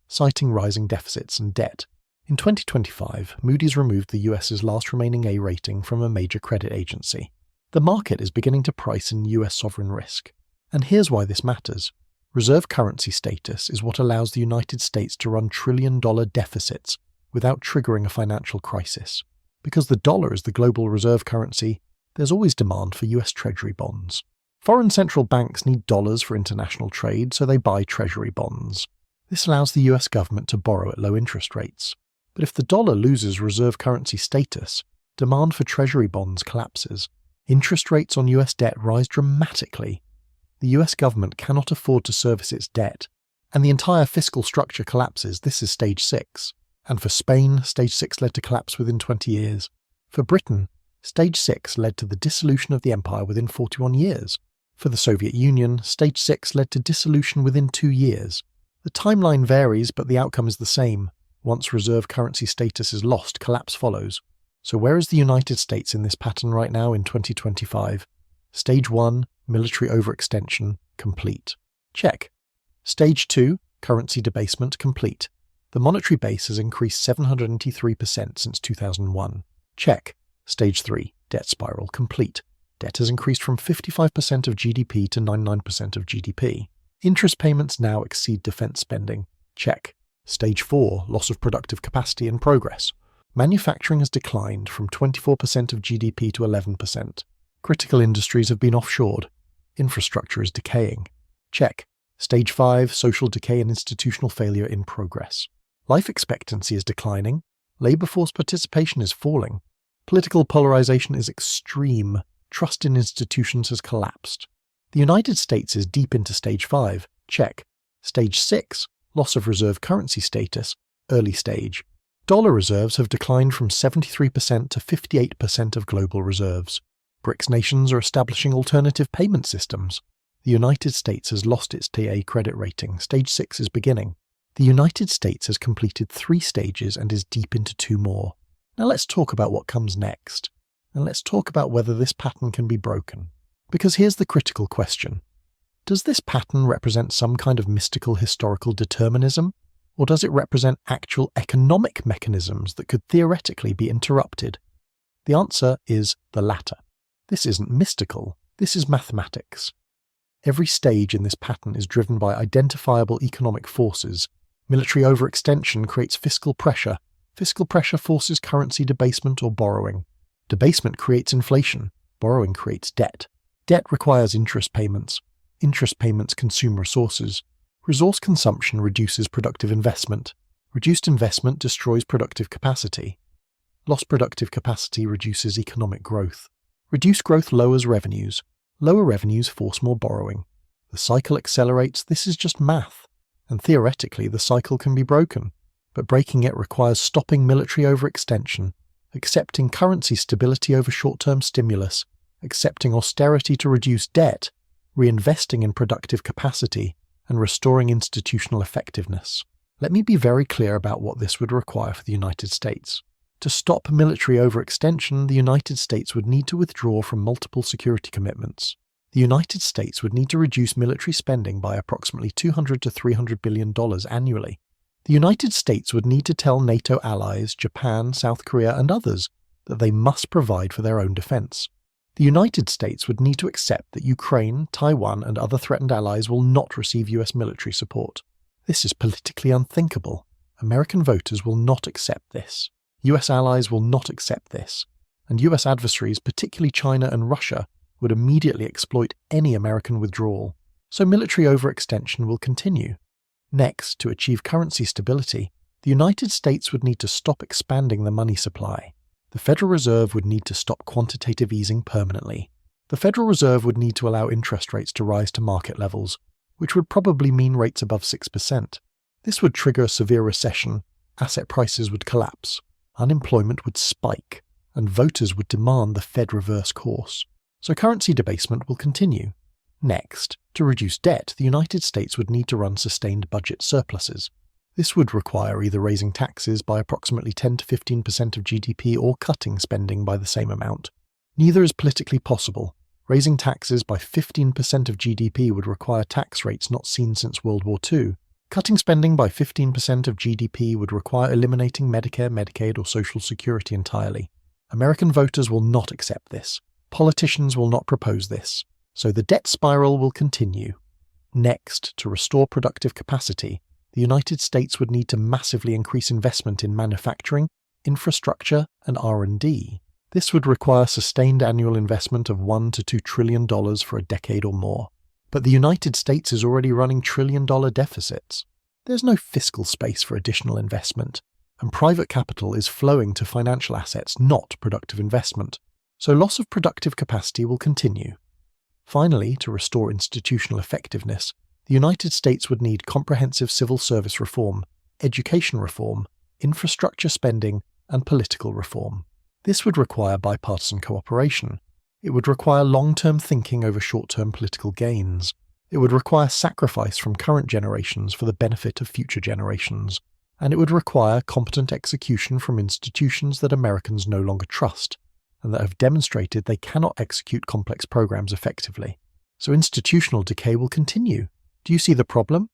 citing rising deficits and debt. In 2025, Moody's removed the US's last remaining A rating from a major credit agency. The market is beginning to price in US sovereign risk. And here's why this matters. Reserve currency status is what allows the United States to run trillion-dollar deficits without triggering a financial crisis. Because the dollar is the global reserve currency, there's always demand for US Treasury bonds. Foreign central banks need dollars for international trade, so they buy Treasury bonds. This allows the US government to borrow at low interest rates. But if the dollar loses reserve currency status, demand for Treasury bonds collapses. Interest rates on US debt rise dramatically. The US government cannot afford to service its debt, and the entire fiscal structure collapses. This is stage 6. And for Spain, stage 6 led to collapse within 20 years. For Britain, stage 6 led to the dissolution of the empire within 41 years. For the Soviet Union, stage 6 led to dissolution within 2 years. The timeline varies, but the outcome is the same. Once reserve currency status is lost, collapse follows. So where is the United States in this pattern right now in 2025? Stage 1, military overextension, complete. Check. Stage 2, currency debasement, complete. The monetary base has increased 783% since 2001. Check. Stage 3, debt spiral complete. Debt has increased from 55% of GDP to 99% of GDP. Interest payments now exceed defense spending. Check. Stage 4, loss of productive capacity in progress. Manufacturing has declined from 24% of GDP to 11%. Critical industries have been offshored. Infrastructure is decaying. Check. Stage 5, social decay and institutional failure in progress. Life expectancy is declining. Labour force participation is falling. Political polarization is extreme. Trust in institutions has collapsed. The United States is deep into Stage 5. Check. Stage 6, loss of reserve currency status, early stage. Dollar reserves have declined from 73% to 58% of global reserves. BRICS nations are establishing alternative payment systems. The United States has lost its TA credit rating. Stage 6 is beginning. The United States has completed 3 stages and is deep into 2 more. Now let's talk about what comes next. And let's talk about whether this pattern can be broken. Because here's the critical question. Does this pattern represent some kind of mystical historical determinism? Or does it represent actual economic mechanisms that could theoretically be interrupted? The answer is the latter. This isn't mystical, this is mathematics. Every stage in this pattern is driven by identifiable economic forces. Military overextension creates fiscal pressure. Fiscal pressure forces currency debasement or borrowing. Debasement creates inflation. Borrowing creates debt. Debt requires interest payments. Interest payments consume resources. Resource consumption reduces productive investment. Reduced investment destroys productive capacity. Lost productive capacity reduces economic growth. Reduced growth lowers revenues. Lower revenues force more borrowing. The cycle accelerates. This is just math. And theoretically, the cycle can be broken. But breaking it requires stopping military overextension, accepting currency stability over short-term stimulus, accepting austerity to reduce debt, reinvesting in productive capacity, and restoring institutional effectiveness. Let me be very clear about what this would require for the United States. To stop military overextension, the United States would need to withdraw from multiple security commitments. The United States would need to reduce military spending by approximately $200 to $300 billion annually. The United States would need to tell NATO allies, Japan, South Korea, and others that they must provide for their own defense. The United States would need to accept that Ukraine, Taiwan, and other threatened allies will not receive US military support. This is politically unthinkable. American voters will not accept this. US allies will not accept this. And US adversaries, particularly China and Russia, would immediately exploit any American withdrawal. So military overextension will continue. Next, to achieve currency stability, the United States would need to stop expanding the money supply. The Federal Reserve would need to stop quantitative easing permanently. The Federal Reserve would need to allow interest rates to rise to market levels, which would probably mean rates above 6%. This would trigger a severe recession, asset prices would collapse, unemployment would spike, and voters would demand the Fed reverse course. So currency debasement will continue. Next, to reduce debt, the United States would need to run sustained budget surpluses. This would require either raising taxes by approximately 10 to 15% of GDP or cutting spending by the same amount. Neither is politically possible. Raising taxes by 15% of GDP would require tax rates not seen since World War II. Cutting spending by 15% of GDP would require eliminating Medicare, Medicaid, or Social Security entirely. American voters will not accept this. Politicians will not propose this. So the debt spiral will continue. Next, to restore productive capacity, the United States would need to massively increase investment in manufacturing, infrastructure, and R&D. This would require sustained annual investment of $1 to $2 trillion for a decade or more. But the United States is already running trillion-dollar deficits. There's no fiscal space for additional investment, and private capital is flowing to financial assets, not productive investment. So loss of productive capacity will continue. Finally, to restore institutional effectiveness, the United States would need comprehensive civil service reform, education reform, infrastructure spending, and political reform. This would require bipartisan cooperation. It would require long-term thinking over short-term political gains. It would require sacrifice from current generations for the benefit of future generations. And it would require competent execution from institutions that Americans no longer trust, and that have demonstrated they cannot execute complex programs effectively. So institutional decay will continue. Do you see the problem?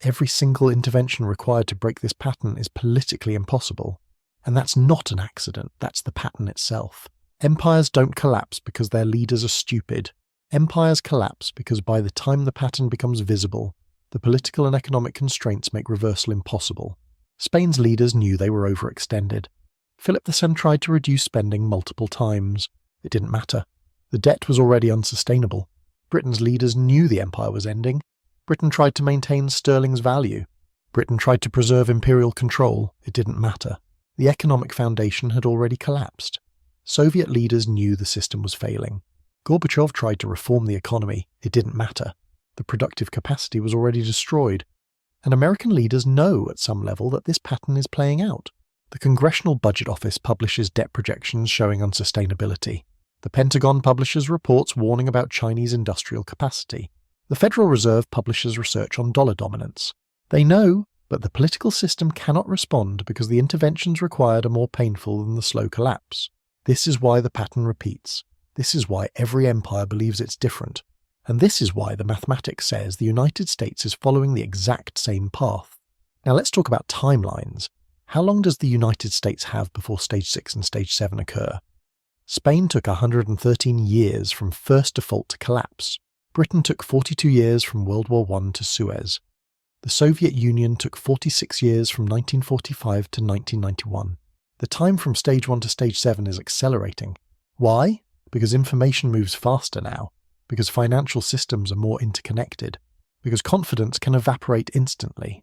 Every single intervention required to break this pattern is politically impossible. And that's not an accident, that's the pattern itself. Empires don't collapse because their leaders are stupid. Empires collapse because by the time the pattern becomes visible, the political and economic constraints make reversal impossible. Spain's leaders knew they were overextended. Philip II tried to reduce spending multiple times. It didn't matter. The debt was already unsustainable. Britain's leaders knew the empire was ending. Britain tried to maintain sterling's value. Britain tried to preserve imperial control. It didn't matter. The economic foundation had already collapsed. Soviet leaders knew the system was failing. Gorbachev tried to reform the economy. It didn't matter. The productive capacity was already destroyed. And American leaders know at some level that this pattern is playing out. The Congressional Budget Office publishes debt projections showing unsustainability. The Pentagon publishes reports warning about Chinese industrial capacity. The Federal Reserve publishes research on dollar dominance. They know, but the political system cannot respond because the interventions required are more painful than the slow collapse. This is why the pattern repeats. This is why every empire believes it's different. And this is why the mathematics says the United States is following the exact same path. Now let's talk about timelines. How long does the United States have before Stage 6 and Stage 7 occur? Spain took 113 years from first default to collapse. Britain took 42 years from World War I to Suez. The Soviet Union took 46 years from 1945 to 1991. The time from Stage 1 to Stage 7 is accelerating. Why? Because information moves faster now. Because financial systems are more interconnected. Because confidence can evaporate instantly.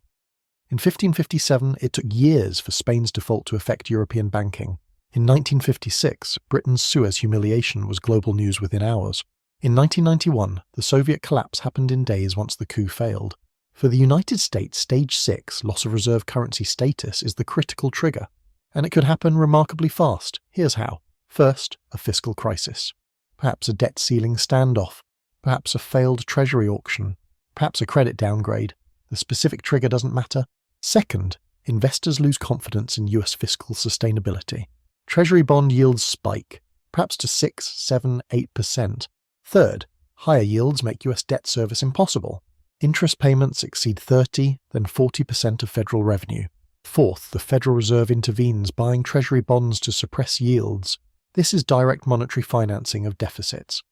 In 1557, it took years for Spain's default to affect European banking. In 1956, Britain's Suez humiliation was global news within hours. In 1991, the Soviet collapse happened in days once the coup failed. For the United States, Stage 6, loss of reserve currency status, is the critical trigger. And it could happen remarkably fast. Here's how. First, a fiscal crisis. Perhaps a debt ceiling standoff. Perhaps a failed treasury auction. Perhaps a credit downgrade. The specific trigger doesn't matter. Second, investors lose confidence in US fiscal sustainability. Treasury bond yields spike, perhaps to 6, 7, 8%. Third, higher yields make US debt service impossible. Interest payments exceed 30, then 40% of federal revenue. Fourth, the Federal Reserve intervenes, buying treasury bonds to suppress yields. This is direct monetary financing of deficits.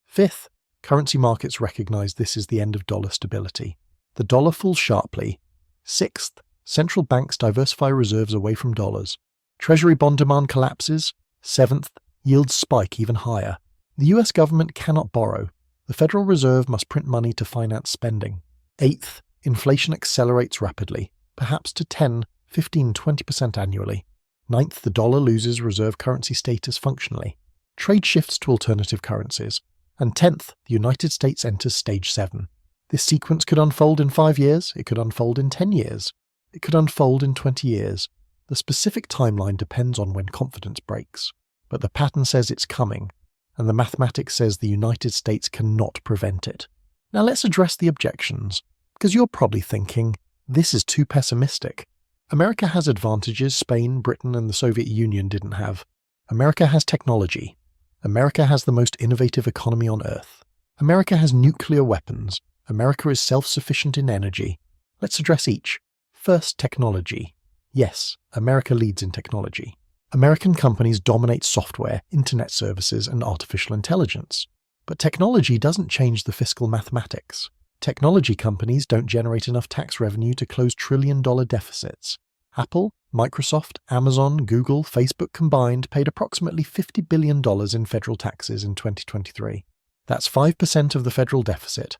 Fifth, currency markets recognize this is the end of dollar stability. The dollar falls sharply. Sixth, central banks diversify reserves away from dollars. Treasury bond demand collapses. Seventh, yields spike even higher. The US government cannot borrow. The Federal Reserve must print money to finance spending. Eighth, inflation accelerates rapidly, perhaps to 10, 15, 20% annually. Ninth, the dollar loses reserve currency status functionally. Trade shifts to alternative currencies. And 10th, the United States enters Stage 7. This sequence could unfold in 5 years, it could unfold in 10 years, it could unfold in 20 years. The specific timeline depends on when confidence breaks. But the pattern says it's coming, and the mathematics says the United States cannot prevent it. Now let's address the objections, because you're probably thinking, this is too pessimistic. America has advantages Spain, Britain, and the Soviet Union didn't have. America has technology. America has the most innovative economy on Earth. America has nuclear weapons. America is self-sufficient in energy. Let's address each. First, technology. Yes, America leads in technology. American companies dominate software, internet services, and artificial intelligence. But technology doesn't change the fiscal mathematics. Technology companies don't generate enough tax revenue to close trillion-dollar deficits. Apple, Microsoft, Amazon, Google, Facebook combined paid approximately $50 billion in federal taxes in 2023. That's 5% of the federal deficit.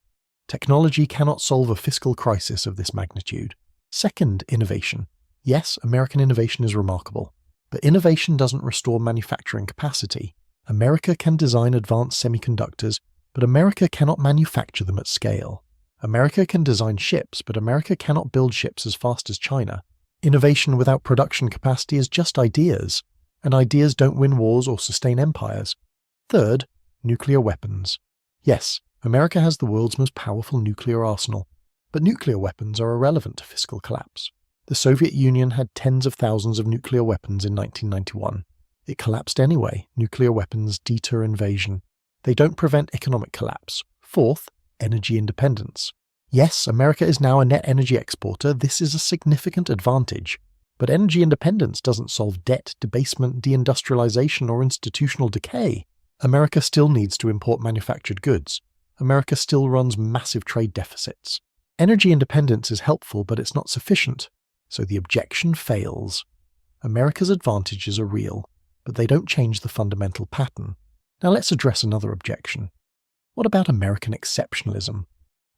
Technology cannot solve a fiscal crisis of this magnitude. Second, innovation. Yes, American innovation is remarkable. But innovation doesn't restore manufacturing capacity. America can design advanced semiconductors, but America cannot manufacture them at scale. America can design ships, but America cannot build ships as fast as China. Innovation without production capacity is just ideas, and ideas don't win wars or sustain empires. Third, nuclear weapons. Yes, America has the world's most powerful nuclear arsenal, but nuclear weapons are irrelevant to fiscal collapse. The Soviet Union had tens of thousands of nuclear weapons in 1991. It collapsed anyway. Nuclear weapons deter invasion. They don't prevent economic collapse. Fourth, energy independence. Yes, America is now a net energy exporter. This is a significant advantage. But energy independence doesn't solve debt, debasement, deindustrialization, or institutional decay. America still needs to import manufactured goods. America still runs massive trade deficits. Energy independence is helpful, but it's not sufficient. So the objection fails. America's advantages are real, but they don't change the fundamental pattern. Now let's address another objection. What about American exceptionalism?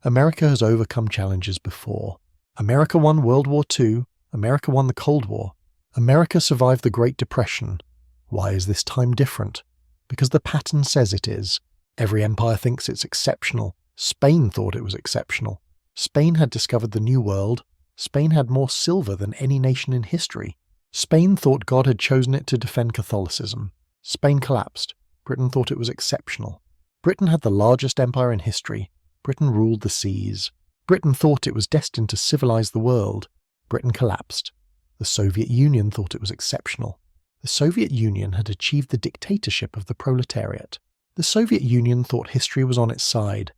America has overcome challenges before. America won World War II. America won the Cold War. America survived the Great Depression. Why is this time different? Because the pattern says it is. Every empire thinks it's exceptional. Spain thought it was exceptional. Spain had discovered the New World. Spain had more silver than any nation in history. Spain thought God had chosen it to defend Catholicism. Spain collapsed. Britain thought it was exceptional. Britain had the largest empire in history. Britain ruled the seas. Britain thought it was destined to civilize the world. Britain collapsed. The Soviet Union thought it was exceptional. The Soviet Union had achieved the dictatorship of the proletariat. The Soviet Union thought history was on its side.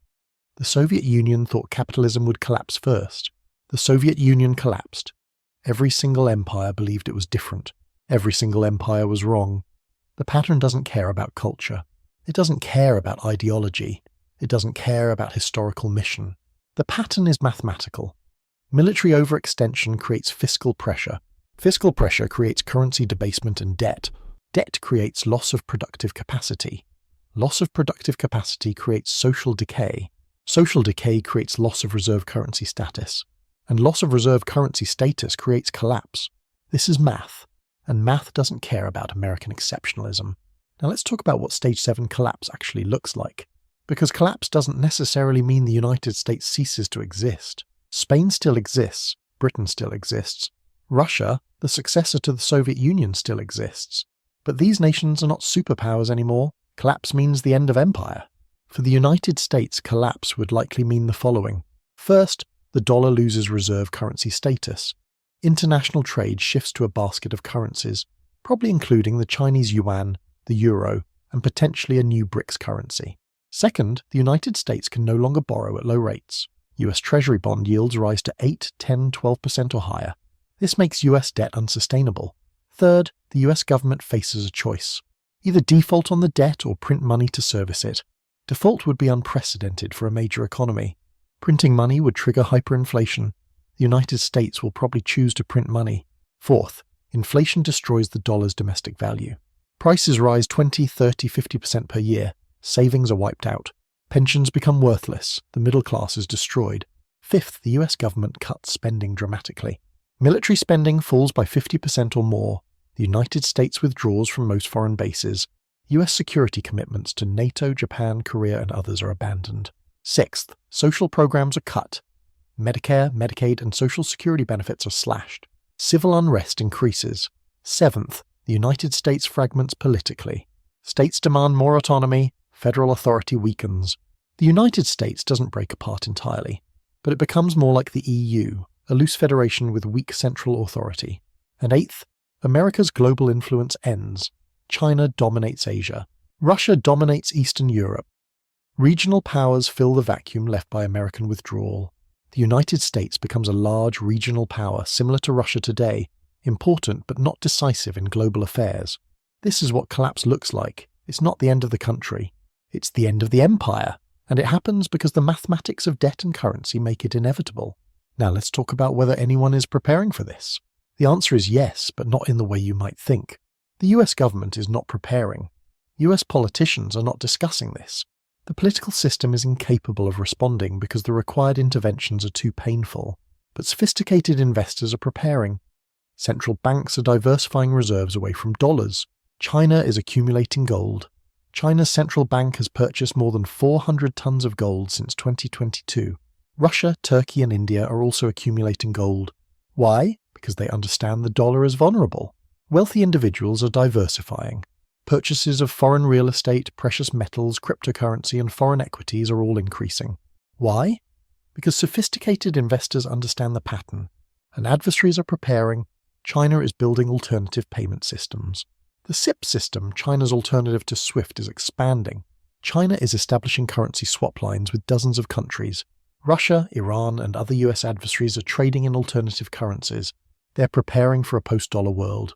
The Soviet Union thought capitalism would collapse first. The Soviet Union collapsed. Every single empire believed it was different. Every single empire was wrong. The pattern doesn't care about culture. It doesn't care about ideology. It doesn't care about historical mission. The pattern is mathematical. Military overextension creates fiscal pressure. Fiscal pressure creates currency debasement and debt. Debt creates loss of productive capacity. Loss of productive capacity creates social decay. Social decay creates loss of reserve currency status. And loss of reserve currency status creates collapse. This is math, and math doesn't care about American exceptionalism. Now let's talk about what Stage 7 collapse actually looks like. Because collapse doesn't necessarily mean the United States ceases to exist. Spain still exists. Britain still exists. Russia, the successor to the Soviet Union, still exists. But these nations are not superpowers anymore. Collapse means the end of empire. For the United States, collapse would likely mean the following. First, the dollar loses reserve currency status. International trade shifts to a basket of currencies, probably including the Chinese yuan, the euro, and potentially a new BRICS currency. Second, the United States can no longer borrow at low rates. US Treasury bond yields rise to 8, 10, 12% or higher. This makes US debt unsustainable. Third, the US government faces a choice. Either default on the debt or print money to service it. Default would be unprecedented for a major economy. Printing money would trigger hyperinflation. The United States will probably choose to print money. Fourth, inflation destroys the dollar's domestic value. Prices rise 20, 30, 50% per year. Savings are wiped out. Pensions become worthless. The middle class is destroyed. Fifth, the US government cuts spending dramatically. Military spending falls by 50% or more. The United States withdraws from most foreign bases. US security commitments to NATO, Japan, Korea, and others are abandoned. Sixth, social programs are cut. Medicare, Medicaid, and Social Security benefits are slashed. Civil unrest increases. Seventh, the United States fragments politically. States demand more autonomy. Federal authority weakens. The United States doesn't break apart entirely, but it becomes more like the EU, a loose federation with weak central authority. And eighth, America's global influence ends. China dominates Asia. Russia dominates Eastern Europe. Regional powers fill the vacuum left by American withdrawal. The United States becomes a large regional power similar to Russia today, important but not decisive in global affairs. This is what collapse looks like. It's not the end of the country. It's the end of the empire, and it happens because the mathematics of debt and currency make it inevitable. Now let's talk about whether anyone is preparing for this. The answer is yes, but not in the way you might think. The US government is not preparing. US politicians are not discussing this. The political system is incapable of responding because the required interventions are too painful. But sophisticated investors are preparing. Central banks are diversifying reserves away from dollars. China is accumulating gold. China's central bank has purchased more than 400 tons of gold since 2022. Russia, Turkey, and India are also accumulating gold. Why? Because they understand the dollar is vulnerable. Wealthy individuals are diversifying. Purchases of foreign real estate, precious metals, cryptocurrency, and foreign equities are all increasing. Why? Because sophisticated investors understand the pattern, and adversaries are preparing. China is building alternative payment systems. The SIP system, China's alternative to SWIFT, is expanding. China is establishing currency swap lines with dozens of countries. Russia, Iran, and other US adversaries are trading in alternative currencies. They're preparing for a post-dollar world.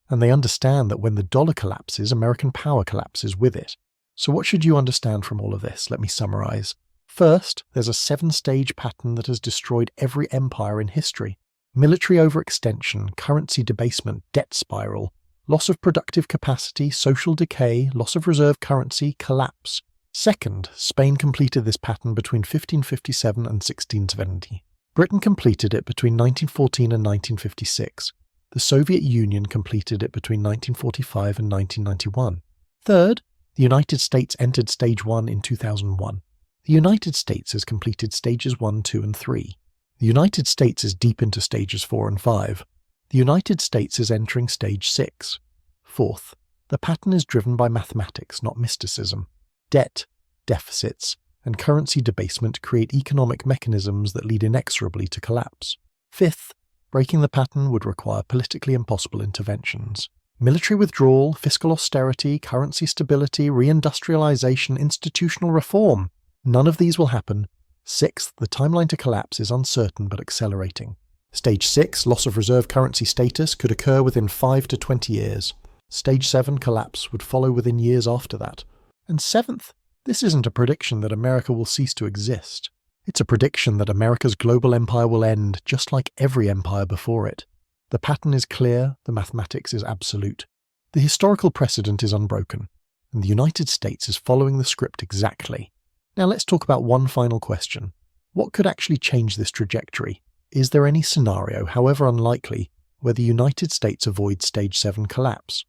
And they understand that when the dollar collapses, American power collapses with it. So what should you understand from all of this? Let me summarize. First, there's a 7-stage pattern that has destroyed every empire in history. Military overextension, currency debasement, debt spiral, loss of productive capacity, social decay, loss of reserve currency, collapse. Second, Spain completed this pattern between 1557 and 1670. Britain completed it between 1914 and 1956. The Soviet Union completed it between 1945 and 1991. Third, the United States entered Stage 1 in 2001. The United States has completed Stages 1, 2, and 3. The United States is deep into Stages 4 and 5. The United States is entering Stage 6. Fourth, the pattern is driven by mathematics, not mysticism. Debt, deficits, and currency debasement create economic mechanisms that lead inexorably to collapse. Fifth, breaking the pattern would require politically impossible interventions. Military withdrawal, fiscal austerity, currency stability, reindustrialization, institutional reform. None of these will happen. Sixth, the timeline to collapse is uncertain but accelerating. Stage 6, loss of reserve currency status, could occur within 5 to 20 years. Stage 7, collapse, would follow within years after that. And seventh, this isn't a prediction that America will cease to exist. It's a prediction that America's global empire will end, just like every empire before it. The pattern is clear, the mathematics is absolute. The historical precedent is unbroken, and the United States is following the script exactly. Now let's talk about one final question. What could actually change this trajectory? Is there any scenario, however unlikely, where the United States avoids Stage 7 collapse?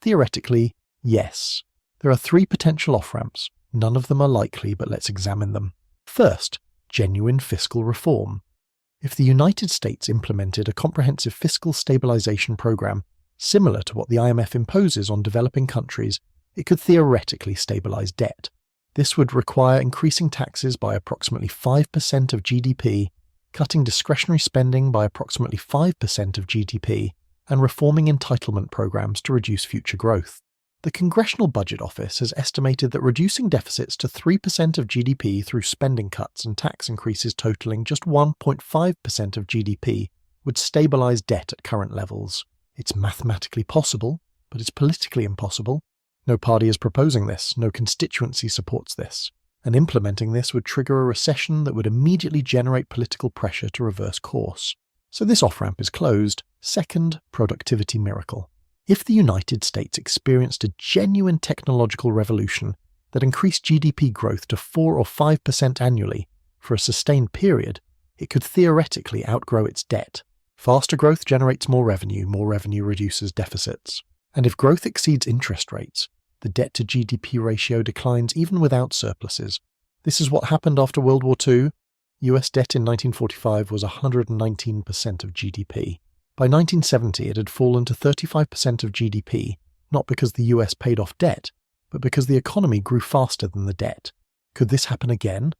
Theoretically, yes. There are 3 potential off-ramps. None of them are likely, but let's examine them. First, genuine fiscal reform. If the United States implemented a comprehensive fiscal stabilization program similar to what the IMF imposes on developing countries, it could theoretically stabilize debt. This would require increasing taxes by approximately 5% of GDP, cutting discretionary spending by approximately 5% of GDP, and reforming entitlement programs to reduce future growth. The Congressional Budget Office has estimated that reducing deficits to 3% of GDP through spending cuts and tax increases totaling just 1.5% of GDP would stabilize debt at current levels. It's mathematically possible, but it's politically impossible. No party is proposing this, no constituency supports this, and implementing this would trigger a recession that would immediately generate political pressure to reverse course. So this off-ramp is closed. Second, productivity miracle. If the United States experienced a genuine technological revolution that increased GDP growth to 4 or 5% annually for a sustained period, it could theoretically outgrow its debt. Faster growth generates more revenue reduces deficits. And if growth exceeds interest rates, the debt-to-GDP ratio declines even without surpluses. This is what happened after World War II. US debt in 1945 was 119% of GDP. By 1970, it had fallen to 35% of GDP, not because the US paid off debt, but because the economy grew faster than the debt. Could this happen again?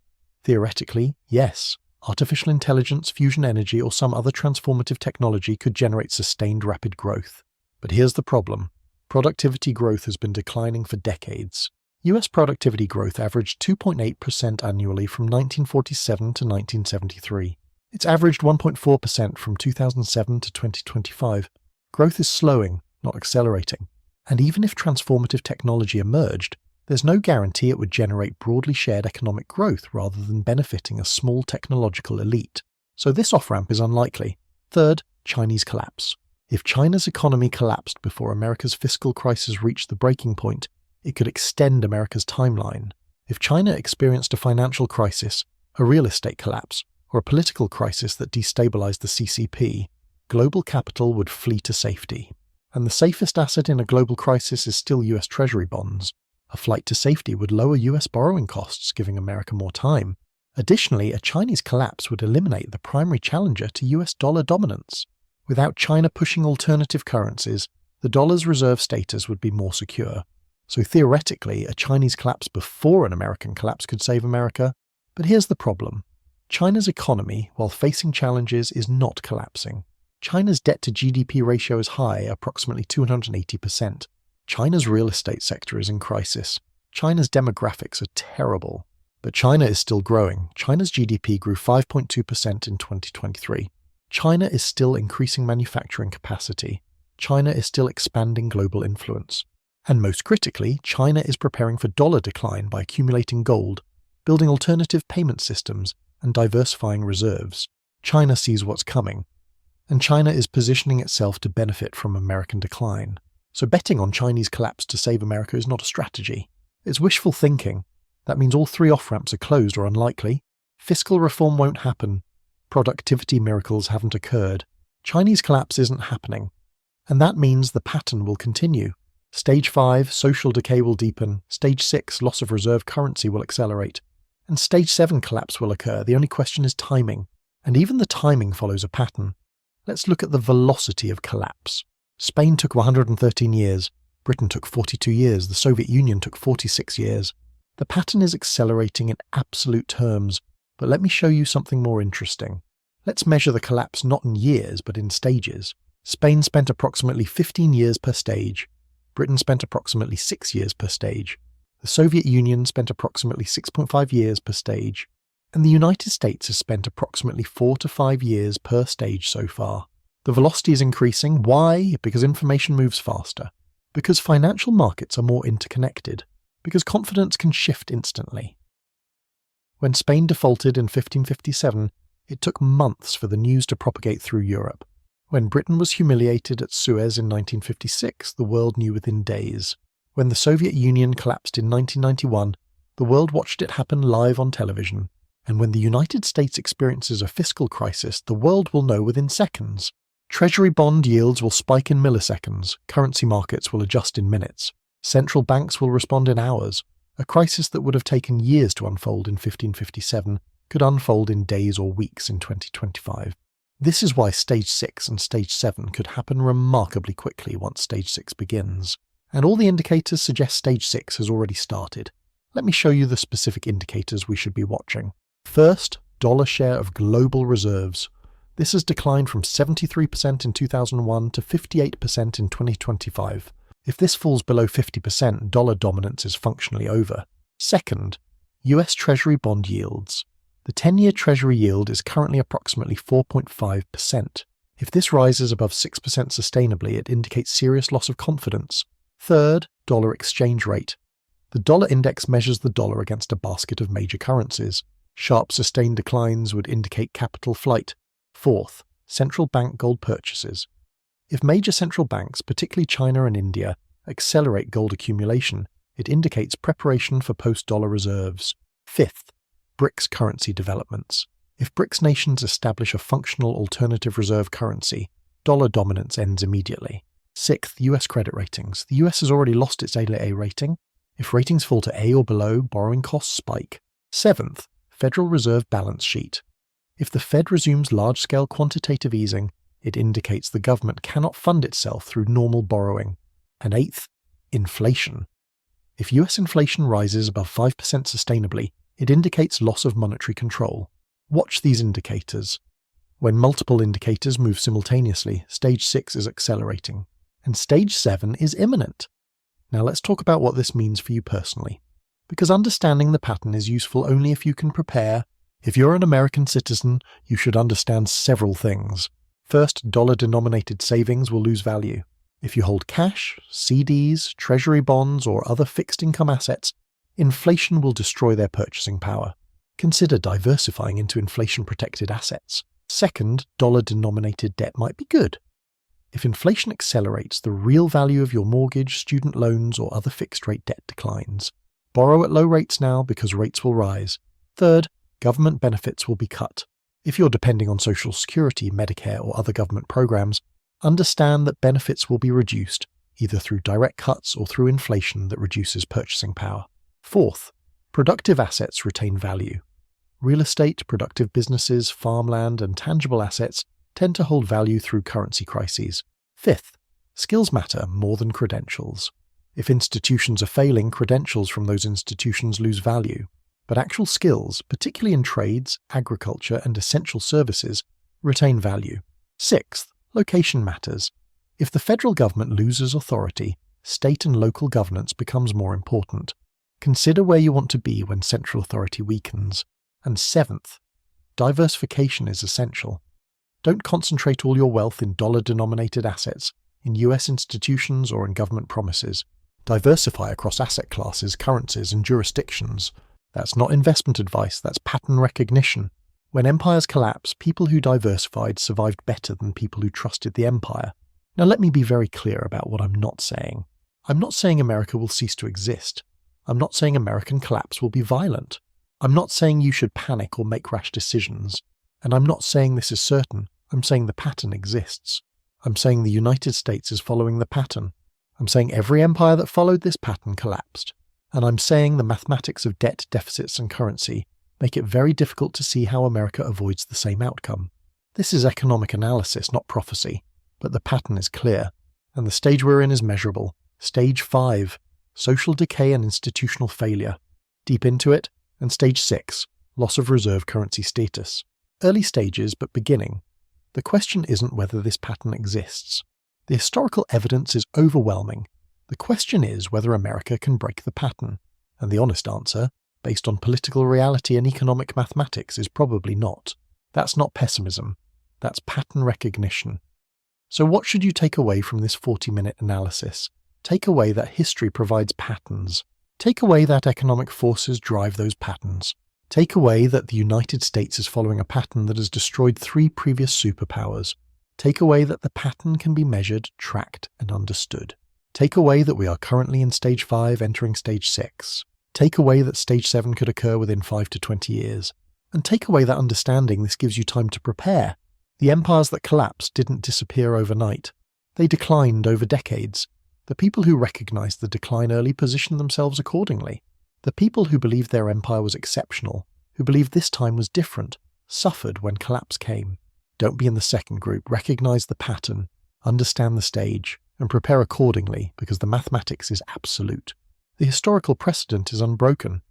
Theoretically, yes. Artificial intelligence, fusion energy, or some other transformative technology could generate sustained rapid growth. But here's the problem. Productivity growth has been declining for decades. US productivity growth averaged 2.8% annually from 1947 to 1973. It's averaged 1.4% from 2007 to 2025. Growth is slowing, not accelerating. And even if transformative technology emerged, there's no guarantee it would generate broadly shared economic growth rather than benefiting a small technological elite. So this off-ramp is unlikely. Third, Chinese collapse. If China's economy collapsed before America's fiscal crisis reached the breaking point, it could extend America's timeline. If China experienced a financial crisis, a real estate collapse, or a political crisis that destabilized the CCP, global capital would flee to safety. And the safest asset in a global crisis is still US Treasury bonds. A flight to safety would lower US borrowing costs, giving America more time. Additionally, a Chinese collapse would eliminate the primary challenger to US dollar dominance. Without China pushing alternative currencies, the dollar's reserve status would be more secure. So theoretically, a Chinese collapse before an American collapse could save America. But here's the problem. China's economy, while facing challenges, is not collapsing. China's debt-to-GDP ratio is high, approximately 280%. China's real estate sector is in crisis. China's demographics are terrible. But China is still growing. China's GDP grew 5.2% in 2023. China is still increasing manufacturing capacity. China is still expanding global influence. And most critically, China is preparing for dollar decline by accumulating gold, building alternative payment systems, and diversifying reserves. China sees what's coming. And China is positioning itself to benefit from American decline. So betting on Chinese collapse to save America is not a strategy. It's wishful thinking. That means all three off-ramps are closed or unlikely. Fiscal reform won't happen. Productivity miracles haven't occurred. Chinese collapse isn't happening. And that means the pattern will continue. Stage 5, social decay will deepen. Stage 6, loss of reserve currency will accelerate. And Stage 7 collapse will occur. The only question is timing. And even the timing follows a pattern. Let's look at the velocity of collapse. Spain took 113 years. Britain took 42 years. The Soviet Union took 46 years. The pattern is accelerating in absolute terms. But let me show you something more interesting. Let's measure the collapse not in years, but in stages. Spain spent approximately 15 years per stage. Britain spent approximately 6 years per stage. The Soviet Union spent approximately 6.5 years per stage. And the United States has spent approximately 4 to 5 years per stage so far. The velocity is increasing. Why? Because information moves faster. Because financial markets are more interconnected. Because confidence can shift instantly. When Spain defaulted in 1557, it took months for the news to propagate through Europe. When Britain was humiliated at Suez in 1956, the world knew within days. When the Soviet Union collapsed in 1991, the world watched it happen live on television. And when the United States experiences a fiscal crisis, the world will know within seconds. Treasury bond yields will spike in milliseconds, currency markets will adjust in minutes, central banks will respond in hours. A crisis that would have taken years to unfold in 1557 could unfold in days or weeks in 2025. This is why Stage 6 and Stage 7 could happen remarkably quickly once Stage 6 begins. And all the indicators suggest Stage 6 has already started. Let me show you the specific indicators we should be watching. First, dollar share of global reserves. This has declined from 73% in 2001 to 58% in 2025. If this falls below 50%, dollar dominance is functionally over. Second, US Treasury bond yields. The 10-year Treasury yield is currently approximately 4.5%. If this rises above 6% sustainably, it indicates serious loss of confidence. Third, dollar exchange rate. The dollar index measures the dollar against a basket of major currencies. Sharp sustained declines would indicate capital flight. Fourth, central bank gold purchases. If major central banks, particularly China and India, accelerate gold accumulation, it indicates preparation for post-dollar reserves. Fifth, BRICS currency developments. If BRICS nations establish a functional alternative reserve currency, dollar dominance ends immediately. Sixth, US credit ratings. The US has already lost its A rating. If ratings fall to A or below, borrowing costs spike. Seventh, Federal Reserve balance sheet. If the Fed resumes large-scale quantitative easing, it indicates the government cannot fund itself through normal borrowing. And eighth, inflation. If US inflation rises above 5% sustainably, it indicates loss of monetary control. Watch these indicators. When multiple indicators move simultaneously, Stage 6 is accelerating. And Stage 7 is imminent. Now let's talk about what this means for you personally. Because understanding the pattern is useful only if you can prepare. If you're an American citizen, you should understand several things. First, dollar-denominated savings will lose value. If you hold cash, CDs, treasury bonds, or other fixed-income assets, inflation will destroy their purchasing power. Consider diversifying into inflation-protected assets. Second, dollar-denominated debt might be good. If inflation accelerates, the real value of your mortgage, student loans, or other fixed-rate debt declines. Borrow at low rates now because rates will rise. Third, government benefits will be cut. If you're depending on Social Security, Medicare, or other government programs, understand that benefits will be reduced, either through direct cuts or through inflation that reduces purchasing power. Fourth, productive assets retain value. Real estate, productive businesses, farmland, and tangible assets tend to hold value through currency crises. Fifth, skills matter more than credentials. If institutions are failing, credentials from those institutions lose value. But actual skills, particularly in trades, agriculture, and essential services, retain value. Sixth, location matters. If the federal government loses authority, state and local governance becomes more important. Consider where you want to be when central authority weakens. And seventh, diversification is essential. Don't concentrate all your wealth in dollar-denominated assets, in US institutions or in government promises. Diversify across asset classes, currencies, and jurisdictions. That's not investment advice, that's pattern recognition. When empires collapse, people who diversified survived better than people who trusted the empire. Now let me be very clear about what I'm not saying. I'm not saying America will cease to exist. I'm not saying American collapse will be violent. I'm not saying you should panic or make rash decisions. And I'm not saying this is certain. I'm saying the pattern exists. I'm saying the United States is following the pattern. I'm saying every empire that followed this pattern collapsed. And I'm saying the mathematics of debt, deficits, and currency make it very difficult to see how America avoids the same outcome. This is economic analysis, not prophecy. But the pattern is clear. And the stage we're in is measurable. Stage 5, social decay and institutional failure. Deep into it, and stage 6, loss of reserve currency status. Early stages, but beginning. The question isn't whether this pattern exists. The historical evidence is overwhelming. The question is whether America can break the pattern. And the honest answer, based on political reality and economic mathematics, is probably not. That's not pessimism. That's pattern recognition. So what should you take away from this 40-minute analysis? Take away that history provides patterns. Take away that economic forces drive those patterns. Take away that the United States is following a pattern that has destroyed 3 previous superpowers. Take away that the pattern can be measured, tracked, and understood. Take away that we are currently in stage 5, entering stage 6. Take away that stage 7 could occur within 5 to 20 years. And take away that understanding this gives you time to prepare. The empires that collapsed didn't disappear overnight. They declined over decades. The people who recognized the decline early positioned themselves accordingly. The people who believed their empire was exceptional, who believed this time was different, suffered when collapse came. Don't be in the second group. Recognize the pattern, understand the stage, and prepare accordingly because the mathematics is absolute. The historical precedent is unbroken,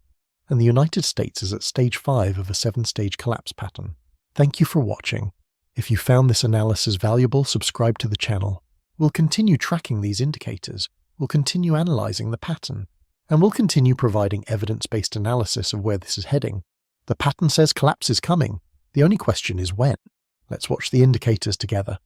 and the United States is at stage 5 of a 7-stage collapse pattern. Thank you for watching. If you found this analysis valuable, subscribe to the channel. We'll continue tracking these indicators, we'll continue analyzing the pattern, and we'll continue providing evidence-based analysis of where this is heading. The pattern says collapse is coming. The only question is when. Let's watch the indicators together.